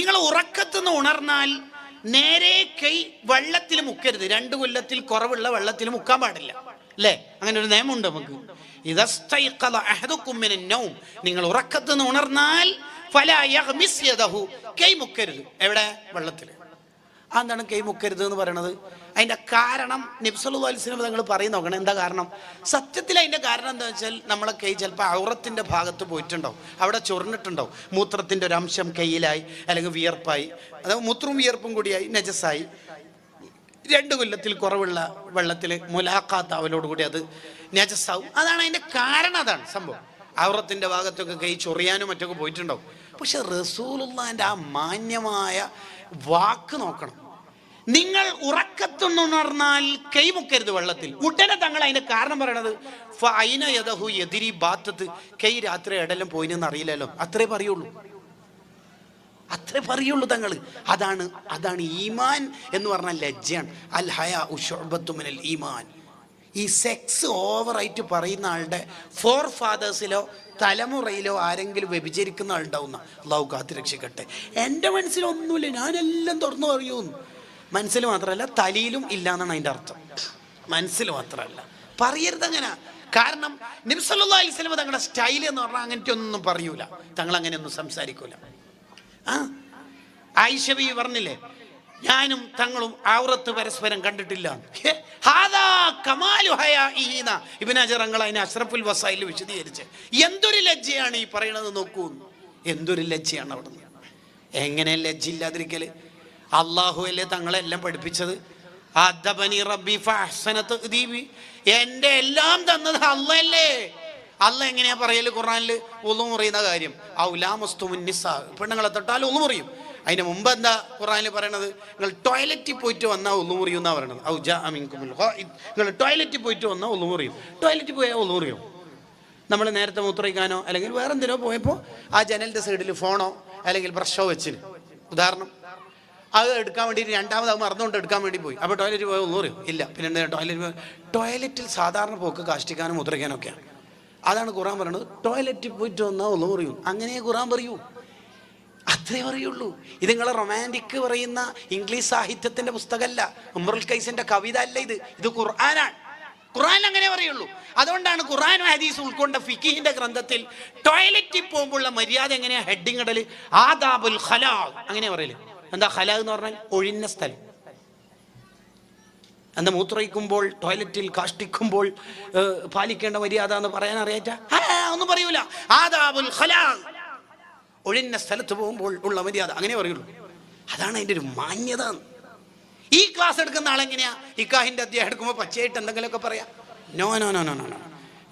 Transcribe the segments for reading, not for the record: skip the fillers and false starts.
നിങ്ങൾ ഉറക്കത്തുനിന്ന് ഉണർന്നാൽ നേരെ കൈ വെള്ളത്തിൽ മുക്കരുത്. 2 കൊല്ലത്തിൽ കുറവുള്ള വെള്ളത്തിൽ മുക്കാൻ പാടില്ല, അല്ലേ? അങ്ങനെ ഒരു നിയമമുണ്ട് നമുക്ക്. നിങ്ങൾ ഉറക്കത്തുനിന്ന് ഉണർന്നാൽ കൈ മുക്കരുത്. എവിടെ? വെള്ളത്തിൽ. അതെന്താണ് കൈ മുക്കരുത് എന്ന് പറയണത്? അതിന്റെ കാരണം നബി സല്ലല്ലാഹു അലൈഹി വസല്ലം തങ്ങൾ പറയും. നോക്കണം എന്താ കാരണം. സത്യത്തിൽ അതിന്റെ കാരണം എന്താ വെച്ചാൽ നമ്മളെ കൈ ചിലപ്പോൾ ഔറത്തിന്റെ ഭാഗത്ത് പോയിട്ടുണ്ടാവും, അവിടെ ചൊറിഞ്ഞിട്ടുണ്ടാവും, മൂത്രത്തിന്റെ ഒരു അംശം കയ്യിലായി, അല്ലെങ്കിൽ വിയർപ്പായി, അതായത് മൂത്രവും വിയർപ്പും കൂടിയായി നജസായി. 2 കൊല്ലത്തിൽ കുറവുള്ള വെള്ളത്തിൽ മുലാഖാത്ത് അവലോടുകൂടി അത് നജസാവും. അതാണ് അതിന്റെ കാരണം. അതാണ് സംഭവം. ഔറത്തിന്റെ ഭാഗത്തൊക്കെ കൈ ചൊറിയാനും മറ്റൊക്കെ പോയിട്ടുണ്ടാവും. പക്ഷെ റസൂലുള്ളാഹിന്റെ ആ മാന്യമായ വാക്ക് നോക്കണം. നിങ്ങൾ ഉറക്കത്തുണർന്നാൽ കൈമുക്കരുത് വെള്ളത്തിൽ. ഉടനെ തങ്ങൾ അതിന്റെ കാരണം പറയണത് കൈ രാത്രി എടെല്ലാം പോയിനെന്ന് അറിയില്ലല്ലോ, അത്രേ പറയുള്ളൂ, അത്രേ പറയുള്ളൂ തങ്ങൾ. അതാണ് ഈമാൻ എന്ന് പറഞ്ഞാൽ ലജ്ജയാണ്. അൽ ഹയാ ശുഅബത്തുൻ മിനൽ ഈമാൻ. ഈ സെക്സ് ഓവറായിട്ട് പറയുന്ന ആളുടെ ഫോർ ഫാദേഴ്സിലോ തലമുറയിലോ ആരെങ്കിലും വ്യഭിചരിക്കുന്ന ആളുണ്ടാവുന്ന അള്ളാഹു കാത്ത് രക്ഷിക്കട്ടെ. എൻ്റെ മനസ്സിലൊന്നുമില്ല, ഞാനെല്ലാം തുറന്നു പറയുമെന്ന്. മനസ്സിൽ മാത്രമല്ല തലയിലും ഇല്ല എന്നാണ് അതിൻ്റെ അർത്ഥം. മനസ്സിൽ മാത്രമല്ല, പറയരുത് അങ്ങനെ. കാരണം നബി സല്ലല്ലാഹു അലൈഹി വസല്ലം തങ്ങളുടെ സ്റ്റൈൽ എന്ന് പറഞ്ഞാൽ അങ്ങനത്തെ ഒന്നും പറയൂല, തങ്ങൾ അങ്ങനെയൊന്നും സംസാരിക്കൂല. ആയിഷ ബീവി പറഞ്ഞില്ലേ, ഞാനും തങ്ങളും ഔറത്ത് പരസ്പരം കണ്ടിട്ടില്ല. ഇബ്നു ഹജർ അതിനെ അഷ്റഫുൽ വസായിൽ വിശദീകരിച്ച് എന്തൊരു ലജ്ജയാണ് ഈ പറയണത് നോക്കൂ. എന്തൊരു ലജ്ജയാണ് അവിടെ നിന്ന്. എങ്ങനെ ലജ്ജയില്ലാതിരിക്കല്? അള്ളാഹു അല്ലേ തങ്ങളെല്ലാം പഠിപ്പിച്ചത്. എന്റെ എല്ലാം തന്നത് അള്ളയല്ലേ. അള്ള എങ്ങനെയാ പറയല് ഖുർആനിൽ? ഉളു മുറിയുന്ന കാര്യം, പെണ്ണുങ്ങളെ തൊട്ടാൽ ഉളു മുറിയും. അതിന് മുമ്പ് എന്താ ഖുർആനിൽ പറയണത്? നിങ്ങൾ ടോയ്ലറ്റിൽ പോയിട്ട് വന്നാൽ ഉളു മുറിയും എന്നാ പറയണത്. നിങ്ങൾ ടോയ്ലറ്റിൽ പോയിട്ട് വന്നാൽ ഉളു മുറിയും. ടോയ്ലറ്റിൽ പോയാൽ ഉളു മുറിയും. നമ്മൾ നേരത്തെ മൂത്രയിക്കാനോ അല്ലെങ്കിൽ വേറെ എന്തിനോ പോയപ്പോൾ ആ ജനലിന്റെ സൈഡിൽ ഫോണോ അല്ലെങ്കിൽ ബ്രഷോ വെച്ചിന്, ഉദാഹരണം, അത് എടുക്കാൻ വേണ്ടിയിട്ട് രണ്ടാമത് അത് മറന്നുകൊണ്ട് എടുക്കാൻ വേണ്ടി പോയി. അപ്പോൾ ടോയ്ലറ്റിൽ പോയാൽ ഒന്നും അറിയും ഇല്ല. പിന്നെ എന്താ ടോയ്ലറ്റിൽ സാധാരണ പോക്ക് കാഷ്ടിക്കാനും മുദ്രയ്ക്കാനും ഒക്കെയാണ്. അതാണ് ഖുർആൻ പറയുന്നത്. ടോയ്ലറ്റിൽ പോയിട്ട് വന്നാൽ ഒന്നും പറയൂ. അങ്ങനെ ഖുർആൻ പറയൂ, അത്രേ പറയുള്ളൂ. ഇത് നിങ്ങളെ റൊമാൻറ്റിക് പറയുന്ന ഇംഗ്ലീഷ് സാഹിത്യത്തിന്റെ പുസ്തകമല്ല, ഉംറുൽ ഖൈസിന്റെ കവിത അല്ല ഇത് ഖുർആനാണ്. ഖുർആൻ അങ്ങനെ പറയുള്ളൂ. അതുകൊണ്ടാണ് ഖുർആനും ഹദീസും ഉൾക്കൊണ്ട ഫിഖിഹിന്റെ ഗ്രന്ഥത്തിൽ ടോയ്ലറ്റിൽ പോകുമ്പോഴുള്ള മര്യാദ എങ്ങനെയാ ഹെഡിങ് ഇടല്? ആദാബുൽ ഖലാ അങ്ങനെ പറയല്. എന്താ ഖലാ എന്ന് പറഞ്ഞാൽ? ഒഴിഞ്ഞ സ്ഥലം. എന്താ മൂത്രയിക്കുമ്പോൾ ടോയ്ലറ്റിൽ കാഷ്ടിക്കുമ്പോൾ പാലിക്കേണ്ട മര്യാദ എന്ന് പറയാൻ അറിയാറ്റ? ഒന്നും പറയൂല. ആദാബുൽ ഖലാ, ഒഴിഞ്ഞ സ്ഥലത്ത് പോകുമ്പോൾ ഉള്ള മര്യാദ, അങ്ങനെ പറയുള്ളൂ. അതാണ് അതിൻ്റെ ഒരു മാന്യത. ഈ ക്ലാസ് എടുക്കുന്ന ആളെങ്ങനെയാ? ഇക്കാഹിന്റെ അധ്യായം എടുക്കുമ്പോൾ പച്ചയായിട്ട് എന്തെങ്കിലുമൊക്കെ പറയാം? No no no no no.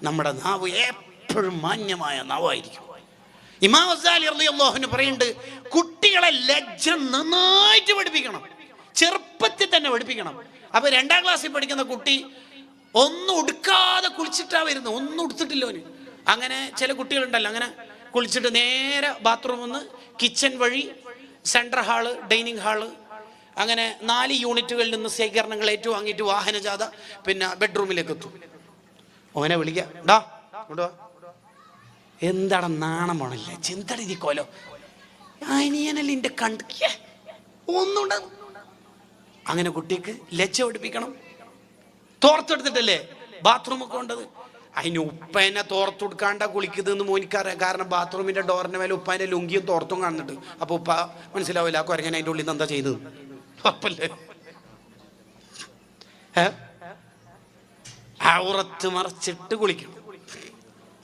നമ്മുടെ നാവ് എപ്പോഴും മാന്യമായ നാവായിരിക്കും. ഇമാം ഗസാലി റളിയല്ലാഹു അൻഹു പറയുന്നുണ്ട്, കുട്ടികളെ ലജ്ജ നന്നായിട്ട് പഠിപ്പിക്കണം, ചെറുപ്പത്തിൽ തന്നെ പഠിപ്പിക്കണം. അപ്പൊ 2ാം ക്ലാസ്സിൽ പഠിക്കുന്ന കുട്ടി ഒന്നും ഉടുക്കാതെ കുളിച്ചിട്ടാ വരുന്നത്, ഒന്നും ഉടുത്തിട്ടില്ല അവന്. അങ്ങനെ ചില കുട്ടികളുണ്ടല്ലോ, അങ്ങനെ കുളിച്ചിട്ട് നേരെ ബാത്റൂമിൽ നിന്ന് കിച്ചൺ വഴി സെൻട്രൽ ഹാള്, ഡൈനിങ് ഹാള്, അങ്ങനെ 4 യൂണിറ്റുകളിൽ നിന്ന് ശേഖരണങ്ങൾ ഏറ്റുവാങ്ങിയിട്ട് വാഹനജാഥ പിന്നെ ബെഡ്റൂമിലേക്ക് എത്തും. ഓനെ വിളിക്കാം, ഡാ കൊണ്ടുവാ. എന്താണ് നാണം പോണില്ല, ചിന്തടി ഇരിക്കോലോ, അനിയനല്ല എന്റെ കണ്ടിക്ക ഒന്നുണ്ട. അങ്ങനെ കുട്ടിക്ക് ലജ്ജ പഠിപ്പിക്കണം. തോർത്തെടുത്തിട്ടല്ലേ ബാത്റൂമൊക്കെ ഉണ്ടത്. അതിന് ഉപ്പനെ തോർത്തു കൊടുക്കാണ്ട കുളിക്കുന്നതെന്ന് മോനിക്കറിയാം. കാരണം ബാത്റൂമിന്റെ ഡോറിന്റെ മേലെ ഉപ്പാന്റെ ലുങ്കിയും തോർത്തും കാണുന്നുണ്ട്. അപ്പൊ ഉപ്പ മനസ്സിലാവില്ല, കുരങ്ങനെ അതിന്റെ ഉള്ളിൽ നിന്ന് എന്താ ചെയ്തത്. ഉറപ്പല്ലേ? ഔറത്ത് മറച്ചിട്ട് കുളിക്കണം.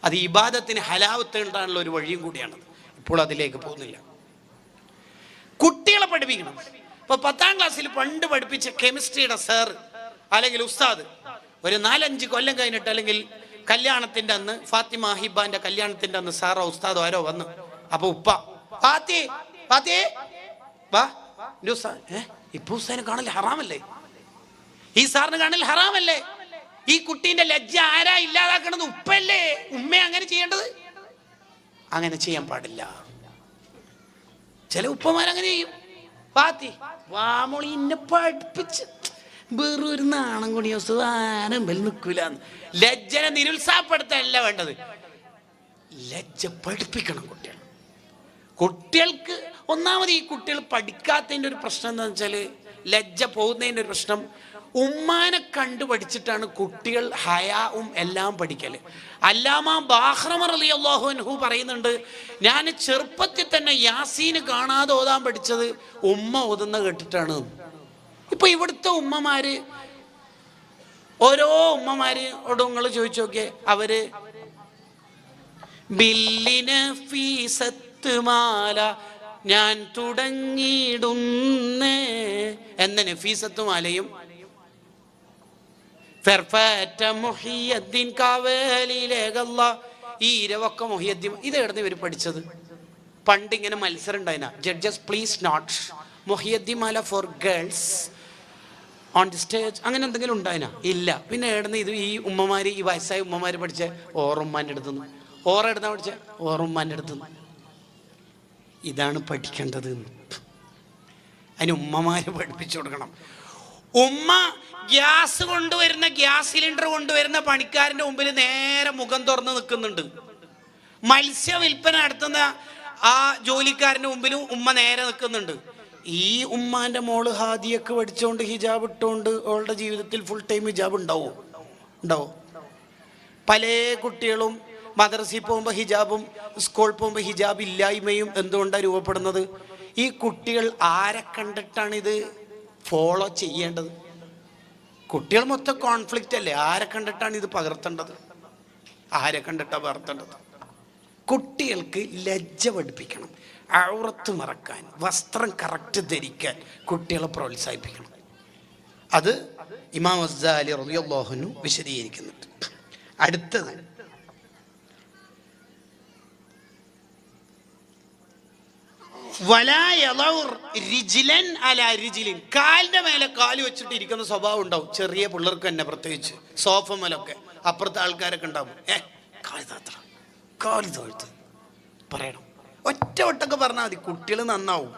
അത് ഇബാദത്തിന് ഹലാവത്ത് ഉണ്ടാകാനുള്ള ഒരു വഴിയും കൂടിയാണ്. ഇപ്പോൾ അതിലേക്ക് പോകുന്നില്ല. കുട്ടികളെ പഠിപ്പിക്കണം. ഇപ്പൊ 10ാം ക്ലാസ്സിൽ പണ്ട് പഠിപ്പിച്ച കെമിസ്ട്രിയുടെ സാർ അല്ലെങ്കിൽ ഉസ്താദ് ഒരു 4-5 കൊല്ലം കഴിഞ്ഞിട്ട്, അല്ലെങ്കിൽ കല്യാണത്തിന്റെ അന്ന്, ഫാത്തിമ ഹിബാന്റെ കല്യാണത്തിന്റെ അന്ന് സാറോ ഉസ്താദോ ആരോ വന്നു. അപ്പൊ ഉപ്പ ഇപ്പൊ ഉസ്താദിനെ കാണൽ ഹറാമല്ലേ? ഈ സാറിന് കാണൽ ഹറാമല്ലേ? ഈ കുട്ടീന്റെ ലജ്ജ ആരാ ഇല്ലാതാക്കണത്? ഉപ്പല്ലേ? ഉമ്മ അങ്ങനെ ചെയ്യേണ്ടത്? അങ്ങനെ ചെയ്യാൻ പാടില്ല. ചില ഉപ്പമാരങ്ങനെ ചെയ്യും. പാത്തി വാമോളി ഇന്നെ പഠിപ്പിച്ച് വെറും ഒരു നാണം കൂടിയോ സാരമ്പൽ നിൽക്കൂല. ലജ്ജനെ നിരുത്സാഹപ്പെടുത്തല്ല വേണ്ടത്, ലജ്ജ പഠിപ്പിക്കണം കുട്ടികൾക്ക് ഒന്നാമത് ഈ കുട്ടികൾ പഠിക്കാത്തതിൻ്റെ ഒരു പ്രശ്നം എന്താണെന്ന് വെച്ചാൽ, ലജ്ജ പോകുന്നതിൻ്റെ ഒരു പ്രശ്നം, ഉമ്മാനെ കണ്ടു പഠിച്ചിട്ടാണ് കുട്ടികൾ ഹയാവും എല്ലാം പഠിക്കല്. അല്ലാമ ബാഹ്റമർ റളിയല്ലാഹു അൻഹു പറയുന്നുണ്ട്, ഞാൻ ചെറുപ്പത്തിൽ തന്നെ യാസീന് കാണാതെ ഓതാൻ പഠിച്ചത് ഉമ്മ ഓതുന്ന കേട്ടിട്ടാണ്. ഇപ്പൊ ഇവിടുത്തെ ഉമ്മമാര്, ഓരോ ഉമ്മമാരോടും നിങ്ങൾ ചോദിച്ചു നോക്കിയേ, അവര് ബില്ലിന് ഫീസത്ത് മാല ഞാൻ തുടങ്ങിയിടുന്നേ എന്ന നഫീസത്ത് മാലയും മുഹിയദ്ദീൻ കാവേലിലേകല്ല, ഈ ഇരവൊക്കെ മുഹിയദ്ദീൻ, ഇത് എവിടുന്ന് ഇവർ പഠിച്ചത്? പണ്ട് ഇങ്ങനെ മത്സരം ഉണ്ടായിന, judges please note Muhiyuddin Mala for girls on the stage, അങ്ങനെ എന്തെങ്കിലും ഉണ്ടായിന? ഇല്ല. പിന്നെ എവിടുന്ന് ഇത് ഈ ഉമ്മമാര്, ഈ വയസ്സായ ഉമ്മമാര് പഠിച്ച? ഓറുമ്മാൻ്റെ അടുത്തുനിന്ന്. ഓറെടുത്താ പഠിച്ച? ഓറുമ്മാൻ്റെ അടുത്തുനിന്ന്. ഇതാണ് പഠിക്കേണ്ടത്. അതിന് ഉമ്മമാര് പഠിപ്പിച്ചു കൊടുക്കണം. ഉമ്മ ഗ്യാസ് കൊണ്ടുവരുന്ന, ഗ്യാസ് സിലിണ്ടർ കൊണ്ടുവരുന്ന പണിക്കാരൻ്റെ മുമ്പിൽ നേരെ മുഖം തുറന്ന് നിൽക്കുന്നുണ്ട്. മത്സ്യ വിൽപ്പന നടത്തുന്ന ആ ജോലിക്കാരൻ്റെ മുമ്പിലും ഉമ്മ നേരെ നിൽക്കുന്നുണ്ട്. ഈ ഉമ്മാന്റെ മോള് ഹാദിയൊക്കെ പഠിച്ചുകൊണ്ട് ഹിജാബ് ഇട്ടുകൊണ്ട് അവളുടെ ജീവിതത്തിൽ ഫുൾ ടൈം ഹിജാബ് ഉണ്ടാവും? പല കുട്ടികളും മദ്രസയിൽ പോകുമ്പോൾ ഹിജാബും സ്കൂളിൽ പോകുമ്പോൾ ഹിജാബ് ഇല്ലായ്മയും എന്തുകൊണ്ടാണ് രൂപപ്പെടുന്നത്? ഈ കുട്ടികൾ ആരെ കണ്ടിട്ടാണ് ഇത് ഫോളോ ചെയ്യേണ്ടത്? കുട്ടികൾ മൊത്തം കോൺഫ്ലിക്റ്റ് അല്ലേ? ആരെ കണ്ടിട്ടാണ് ഇത് പകർത്തേണ്ടത്? ആരെ കണ്ടിട്ടാണ് പകർത്തേണ്ടത്? കുട്ടികൾക്ക് ലജ്ജ പഠിപ്പിക്കണം, ഔറത്ത് മറക്കാൻ, വസ്ത്രം കറക്റ്റ് ധരിക്കാൻ കുട്ടികളെ പ്രോത്സാഹിപ്പിക്കണം. അത് ഇമാം ഗസാലി റളിയല്ലാഹു അൻഹു വിശദീകരിക്കുന്നുണ്ട്. അടുത്തത് കാലിന്റെ മേലെ കാല് വെച്ചിട്ട് ഇരിക്കുന്ന സ്വഭാവം ഉണ്ടാവും ചെറിയ പിള്ളേർക്ക് തന്നെ, പ്രത്യേകിച്ച് സോഫ മേലൊക്കെ. അപ്പുറത്തെ ആൾക്കാരൊക്കെ ഉണ്ടാവും, കാല് തോഴ്ത്ത് പറയണം. ഒറ്റ വട്ടൊക്കെ പറഞ്ഞാൽ മതി, കുട്ടികൾ നന്നാവും.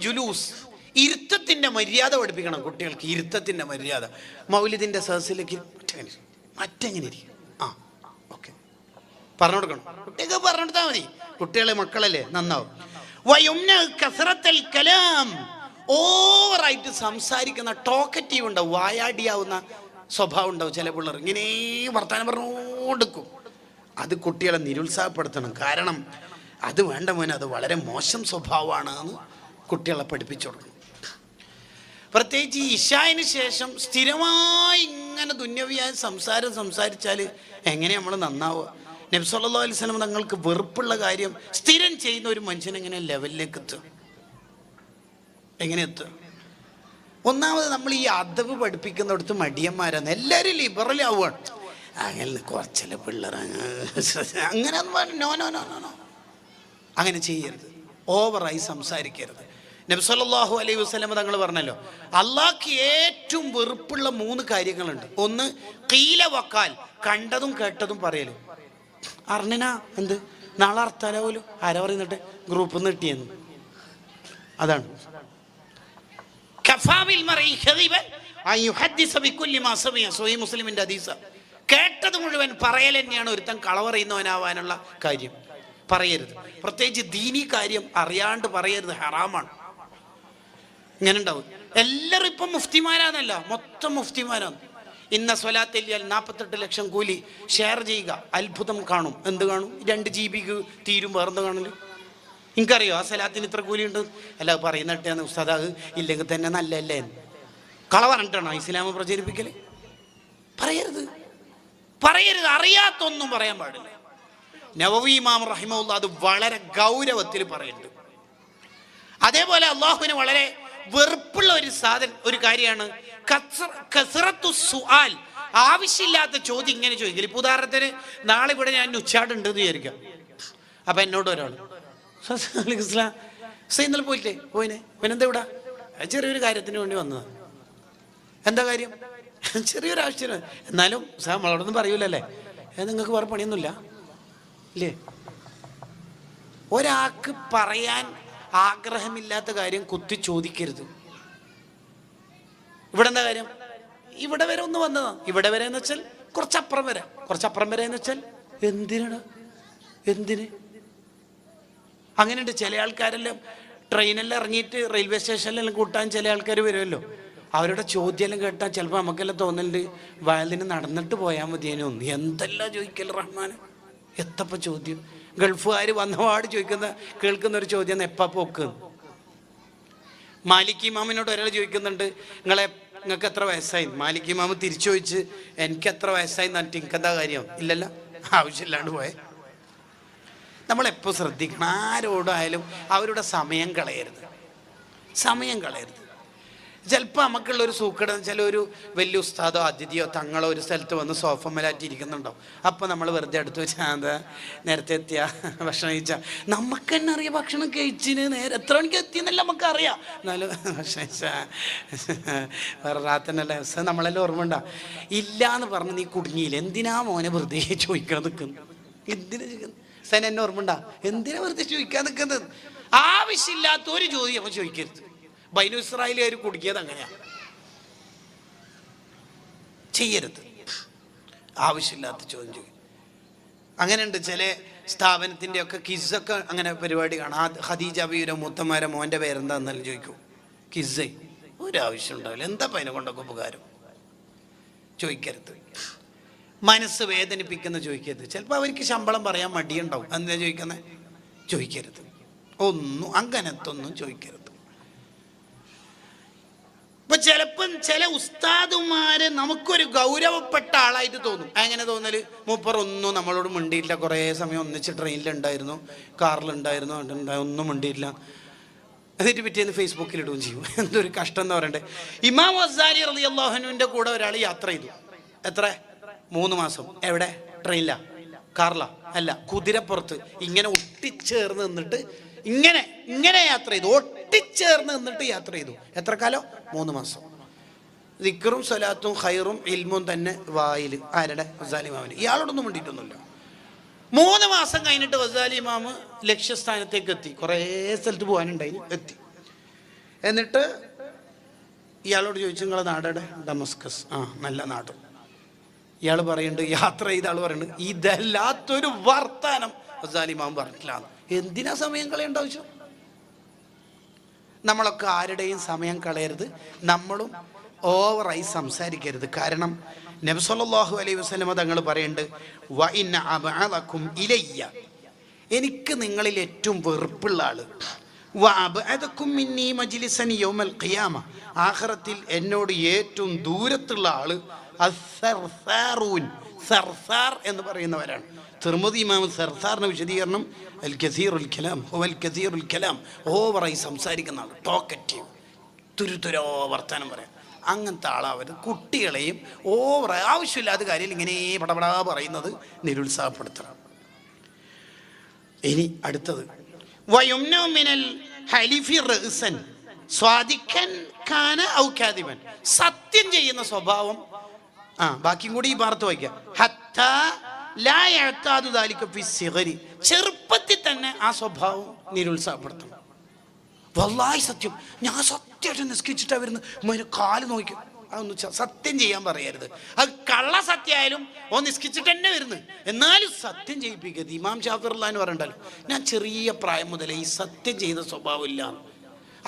ജുലൂസ്, ഇരുത്തത്തിന്റെ മര്യാദ പഠിപ്പിക്കണം കുട്ടികൾക്ക്. ഇരുത്തത്തിന്റെ മര്യാദ. മൗലിദിന്റെ സദസ്സിലേക്ക് മറ്റെങ്ങനെ ഇരിക്കും? പറഞ്ഞു കൊടുക്കണം, കുട്ടികൾക്ക് പറഞ്ഞു കൊടുത്താൽ മതി. കുട്ടികളെ മക്കളല്ലേ, നന്നാവും. ഓവറായിട്ട് സംസാരിക്കുന്ന, ടോക്കറ്റീവ് ഉണ്ടാവും, വായാടിയാവുന്ന സ്വഭാവം ഉണ്ടാവും ചില പിള്ളേർ. ഇങ്ങനെ വർത്താനം പറഞ്ഞുകൊടുക്കും. അത് കുട്ടികളെ നിരുത്സാഹപ്പെടുത്തണം. കാരണം അത് വേണ്ട മോനെ, അത് വളരെ മോശം സ്വഭാവമാണ് എന്ന് കുട്ടികളെ പഠിപ്പിച്ചു കൊടുക്കണം. പ്രത്യേകിച്ച് ഈ ഇശായിന് ശേഷം സ്ഥിരമായി ഇങ്ങനെ ദുന്യവിയായ സംസാരിച്ചാൽ എങ്ങനെ നമ്മൾ നന്നാവുക? നബി സല്ലല്ലാഹു അലൈഹി വസല്ലം തങ്ങൾക്ക് വെറുപ്പുള്ള കാര്യം സ്ഥിരം ചെയ്യുന്ന ഒരു മനുഷ്യൻ എങ്ങനെ ലെവലിലേക്ക് എത്തുക? എങ്ങനെ എത്തുക? ഒന്നാമത് നമ്മൾ ഈ അദബ് പഠിപ്പിക്കുന്നിടത്ത് മടിയന്മാരാണ്. എല്ലാവരും ലിബറൽ ആവുകയാണ്. അങ്ങനെ കുറച്ചില്ല പിള്ളേർ അങ്ങനെ നോ നോ നോ നോ അങ്ങനെ ചെയ്യരുത്. ഓവറായി സംസാരിക്കരുത്. നബി സല്ലല്ലാഹു അലൈഹി വസല്ലം തങ്ങൾ പറഞ്ഞല്ലോ, അള്ളാഹ്ക്ക് ഏറ്റവും വെറുപ്പുള്ള 3 കാര്യങ്ങളുണ്ട്. ഒന്ന് ഖീല വഖാൽ, കണ്ടതും കേട്ടതും പറയലും. അറിഞ്ഞനാ എന്ത് നാളെ അർത്താല പോലും ആരാ പറയുന്നിട്ട് ഗ്രൂപ്പിൽ നിന്ന് കിട്ടിയെന്ന്. അതാണ് മുസ്ലിമിന്റെ ഹദീസ. കേട്ടത് മുഴുവൻ പറയൽ തന്നെയാണ് ഒരുത്തൻ കളവ് പറയുന്നവനാവാനുള്ള കാര്യം. പറയരുത്. പ്രത്യേകിച്ച് ദീനി കാര്യം അറിയാണ്ട് പറയരുത്, ഹറാമാണ്. ഇങ്ങനെ ഉണ്ടാവും. എല്ലാവരും ഇപ്പം മുഫ്തിമാരാന്നല്ല, മൊത്തം മുഫ്തിമാരാണ്. ഇന്ന സ്വലാത്തെല്ലിയാൽ 48 ലക്ഷം കൂലി ഷെയർ ചെയ്യുക, അത്ഭുതം കാണും. എന്ത് കാണും? 2 GB തീരും. വേറെന്ത് കാണല്? എനിക്കറിയോ ആ സ്വലാത്തിന് ഇത്ര കൂലി ഉണ്ട്? അല്ല പറയുന്നിട്ടാണ് ഉസ്താദ്, ഇല്ലെങ്കിൽ തന്നെ നല്ലല്ലേ കള പറഞ്ഞിട്ടാണോ ഇസ്ലാമ പ്രചരിപ്പിക്കല്? പറയരുത്. അറിയാത്തൊന്നും പറയാൻ പാടില്ല. നവവി ഇമാം റഹിമഹുല്ലാഹ് അത് വളരെ ഗൗരവത്തിൽ പറയുന്നുണ്ട്. അതേപോലെ അള്ളാഹുവിന് വളരെ വെറുപ്പുള്ള ഒരു കാര്യമാണ് കസ്റത്തു സുആൽ, ആവശ്യമില്ലാത്ത ചോദ്യം ഇങ്ങനെ ചോദിക്കല്. ഇപ്പൊ ഉദാഹരണത്തിന് നാളെ ഇവിടെ ഞാൻ ഉച്ചാടുണ്ട് എന്ന് വിചാരിക്കാം. അപ്പൊ എന്നോട് ഒരാൾ ഇന്നലെ പോയിനെ പിന്നെന്താ ഇവിടെ? ചെറിയൊരു കാര്യത്തിന് വേണ്ടി വന്നതാണ്. എന്താ കാര്യം? ചെറിയൊരു ആവശ്യം. എന്നാലും നമ്മളോടൊന്നും പറയൂലല്ലേ, നിങ്ങൾക്ക് വേറെ പണിയൊന്നുമില്ല ഇല്ലേ? ഒരാൾക്ക് പറയാൻ ആഗ്രഹമില്ലാത്ത കാര്യം കുത്തി ചോദിക്കരുത്. ഇവിടെ എന്താ കാര്യം? ഇവിടെ വരെ ഒന്ന് വന്നതാ. ഇവിടെ വരെ എന്ന് വെച്ചാൽ കുറച്ചപ്പുറം വരെ എന്ന് വെച്ചാൽ എന്തിനാണ്, എന്തിന്? അങ്ങനെയുണ്ട്. ചില ആൾക്കാരെല്ലാം ട്രെയിനെല്ലാം ഇറങ്ങിയിട്ട് റെയിൽവേ സ്റ്റേഷനിലെല്ലാം കൂട്ടാൻ ചില ആൾക്കാർ വരുമല്ലോ. അവരുടെ ചോദ്യമെല്ലാം കേട്ടാൽ ചിലപ്പോൾ നമുക്കെല്ലാം തോന്നലുണ്ട് വയലിന് നടന്നിട്ട് പോയാൽ മതിയേനു. എന്തെല്ലാം ചോദിക്കല്ലോ റഹ്മാൻ, എത്തപ്പ ചോദ്യം. ഗൾഫുകാർ വന്നപാട് കേൾക്കുന്ന ഒരു ചോദ്യം എപ്പാ പോക്ക്. മാലിക് ഇമാമിനോട് ഒരാൾ ചോദിക്കുന്നുണ്ട്, നിങ്ങൾക്ക് എത്ര വയസ്സായി? മാലിക് ഇമാമ് തിരിച്ചു ചോദിച്ച്, എനിക്ക് എത്ര വയസ്സായി എന്നിട്ട് എനിക്കെന്താ കാര്യം? ഇല്ലല്ല, ആവശ്യമില്ലാണ്ട് പോയെ. നമ്മളെപ്പോൾ ശ്രദ്ധിക്കണം, ആരോടായാലും അവരുടെ സമയം കളയരുത്. ചിലപ്പോൾ നമുക്കുള്ളൊരു സൂക്കേടെന്ന് വെച്ചാൽ ഒരു വലിയ ഉസ്താദോ അതിഥിയോ തങ്ങളോ ഒരു സ്ഥലത്ത് വന്ന് സോഫ മേലാറ്റി ഇരിക്കുന്നുണ്ടാവും. അപ്പോൾ നമ്മൾ വെറുതെ അടുത്ത് വെച്ചാൽ എന്താ നേരത്തെ എത്തിയ ഭക്ഷണം കഴിച്ചാൽ നമുക്ക് തന്നെ അറിയാം ഭക്ഷണം കഴിച്ചിന് എത്ര മണിക്ക് എത്തിയെന്നല്ല നമുക്കറിയാം. എന്നാലും ഭക്ഷണം കഴിച്ചാൽ വേറെ റാത്തന്നല്ല നമ്മളെല്ലാം ഓർമ്മ ഉണ്ടാവും. ഇല്ല എന്ന് പറഞ്ഞ് നീ കുടുങ്ങിയില്ല, എന്തിനാ മോനെ വെറുതെ ചോദിക്കാൻ നിൽക്കുന്നു? എന്തിനാ ചോദിക്കുന്നത്? സൻ എന്നെ ഓർമ്മ ഉണ്ടാ, എന്തിനാ വെറുതെ ചോദിക്കാൻ നിൽക്കുന്നത്? ആവശ്യമില്ലാത്ത ഒരു ചോദ്യം നമ്മൾ ചോദിക്കരുത്. ബൈനു ഇസ്രായേലുകാർ കുടുക്കിയത് അങ്ങനെയാണ്, ചെയ്യരുത്. ആവശ്യമില്ലാത്ത ചോദ്യം ചോദിക്കും. അങ്ങനെയുണ്ട് ചില സ്ഥാപനത്തിൻ്റെ ഒക്കെ കിസ്സൊക്കെ അങ്ങനെ പരിപാടി കാണാം. ഖദീജ ബീവിയുടെ മൂത്തമാരെ മോൻ്റെ പേരെന്താന്നാലും ചോദിക്കും. കിസ്സേ ഒരാവശ്യം ഉണ്ടാവില്ല. എന്താ അതിനെ കൊണ്ടൊക്കെ ഉപകാരം? ചോദിക്കരുത്. മനസ്സ് വേദനിപ്പിക്കുന്ന ചോദിക്കരുത്. ചിലപ്പോൾ അവർക്ക് ശമ്പളം പറയാൻ മടിയുണ്ടാവും. എന്താ ചോദിക്കുന്നത്? ചോദിക്കരുത്. അങ്ങനത്തെ ഒന്നും ചോദിക്കരുത്. ഇപ്പൊ ചിലപ്പം ചില ഉസ്താദുമാര് നമുക്കൊരു ഗൗരവപ്പെട്ട ആളായിട്ട് തോന്നും. എങ്ങനെ തോന്നല്? മൂപ്പർ ഒന്നും നമ്മളോട് മിണ്ടിയില്ല, കുറേ സമയം ഒന്നിച്ച് ട്രെയിനിലുണ്ടായിരുന്നു, കാറിലുണ്ടായിരുന്നു, ഒന്നും മിണ്ടിയില്ല. എന്നിട്ട് പിറ്റേന്ന് ഫേസ്ബുക്കിൽ ഇടുകയും ചെയ്യും. എന്തൊരു കഷ്ടം എന്ന് പറയണ്ടേ. ഇമാം ഗസാലി റളിയല്ലാഹു അൻഹുവിന്റെ കൂടെ ഒരാൾ യാത്ര ചെയ്തു. എത്ര? 3 മാസം. എവിടെ? ട്രെയിനിലാ, കാറിലാ? അല്ല, കുതിരപ്പുറത്ത്. ഇങ്ങനെ ഒട്ടിച്ചേർന്ന് നിന്നിട്ട് ഇങ്ങനെ യാത്ര ചെയ്തു. ഒട്ടിച്ചേർന്ന് നിന്നിട്ട് യാത്ര ചെയ്തു. എത്ര കാലം? 3 മാസം. ദിക്റും സ്വലാത്തും ഖൈറും ഇൽമും തന്നെ വായിൽ. ആരുടെ? ഗസാലി ഇമാമിന്. ഇയാളോടൊന്നും വേണ്ടിയിട്ടൊന്നുമില്ല. 3 മാസം കഴിഞ്ഞിട്ട് ഗസാലി ഇമാമ് ലക്ഷ്യസ്ഥാനത്തേക്ക് എത്തി. കുറേ സ്ഥലത്ത് പോകാനുണ്ടായി, എത്തി. എന്നിട്ട് ഇയാളോട് ചോദിച്ചു, നിങ്ങളെ നാടെവിടെ? ഡമസ്കസ്. ആ, നല്ല നാട്. ഇയാൾ പറയുന്നുണ്ട്, യാത്ര ചെയ്ത ആൾ പറയുന്നുണ്ട്, ഇതല്ലാത്തൊരു വർത്താനം ഗസാലി ഇമാം പറഞ്ഞിട്ടില്ല. എന്തിനാ സമയം കളയേണ്ട ആവശ്യം? നമ്മളൊക്കെ ആരുടെയും സമയം കളയരുത്. നമ്മളും ഓവറായി സംസാരിക്കരുത്. കാരണം നബി സല്ലല്ലാഹു അലൈഹി വസല്ലമ തങ്ങൾ പറയുന്നുണ്ട്, വ ഇന്ന അബ്അദകും ഇലയ്യ, എനിക്ക് നിങ്ങളിൽ ഏറ്റവും വെറുപ്പുള്ള ആള്, വ അബ്അദകും മിന്നി മജ്ലിസൻ യൗമൽ ഖിയാമ, ആഖിറത്തിൽ എന്നോട് ഏറ്റവും ദൂരത്തുള്ള ആള് അസ്സർസാറൂൻ, സർസാർ എന്ന് പറയുന്നവരാണ്. തിർമിദി ഇമാം സർസാറിന്റെ വിശദീകരണം അൽ കസീറുൽ കലാം, ഹുവൽ കസീറുൽ കലാം, ഓവറായി സംസാരിക്കുന്ന ആൾ, ടോക്കറ്റീവ്, തുരുതുരോ വർത്താനം പറയാം. അങ്ങനത്തെ ആളാവരുത്. കുട്ടികളെയും ഓവറായി ആവശ്യമില്ലാത്ത കാര്യം ഇങ്ങനെ പടപടാ പറയുന്നത് നിരുത്സാഹപ്പെടുത്തണം. ഇനി അടുത്തത്, വയുംനഉ മിനൽ ഹലിഫി റഅ്സൻ സ്വാദിഖൻ കാന ഔ കാദിബൻ, സത്യം ചെയ്യുന്ന സ്വഭാവം. ബാക്കിയും കൂടി ഈ വാർത്ത വായിക്കാം. ഹത്താ ലാ യഅ്താദു ദാലിക ഫി സിഗരി, ചെറുപ്പത്തിൽ തന്നെ ആ സ്വഭാവം നിരുത്സാഹപ്പെടുത്തണം. വല്ലാഹി സത്യം, ഞാൻ സത്യമായിട്ട് നിസ്കരിച്ചിട്ടാ വരുന്നത്, കാല് നോക്കി. അതൊന്നും സത്യം ചെയ്യാൻ പറയരുത്. അത് കള്ള സത്യമായാലും നിസ്കരിച്ചിട്ട് തന്നെ വരുന്നത്, എന്നാലും സത്യം ചെയ്യിപ്പിക്കരുത്. ഇമാം ഷാഫി റളിയല്ലാഹു അൻഹു പറയണ്ടല്ലോ, ഞാൻ ചെറിയ പ്രായം മുതലേ ഈ സത്യം ചെയ്യുന്ന സ്വഭാവം ഇല്ല.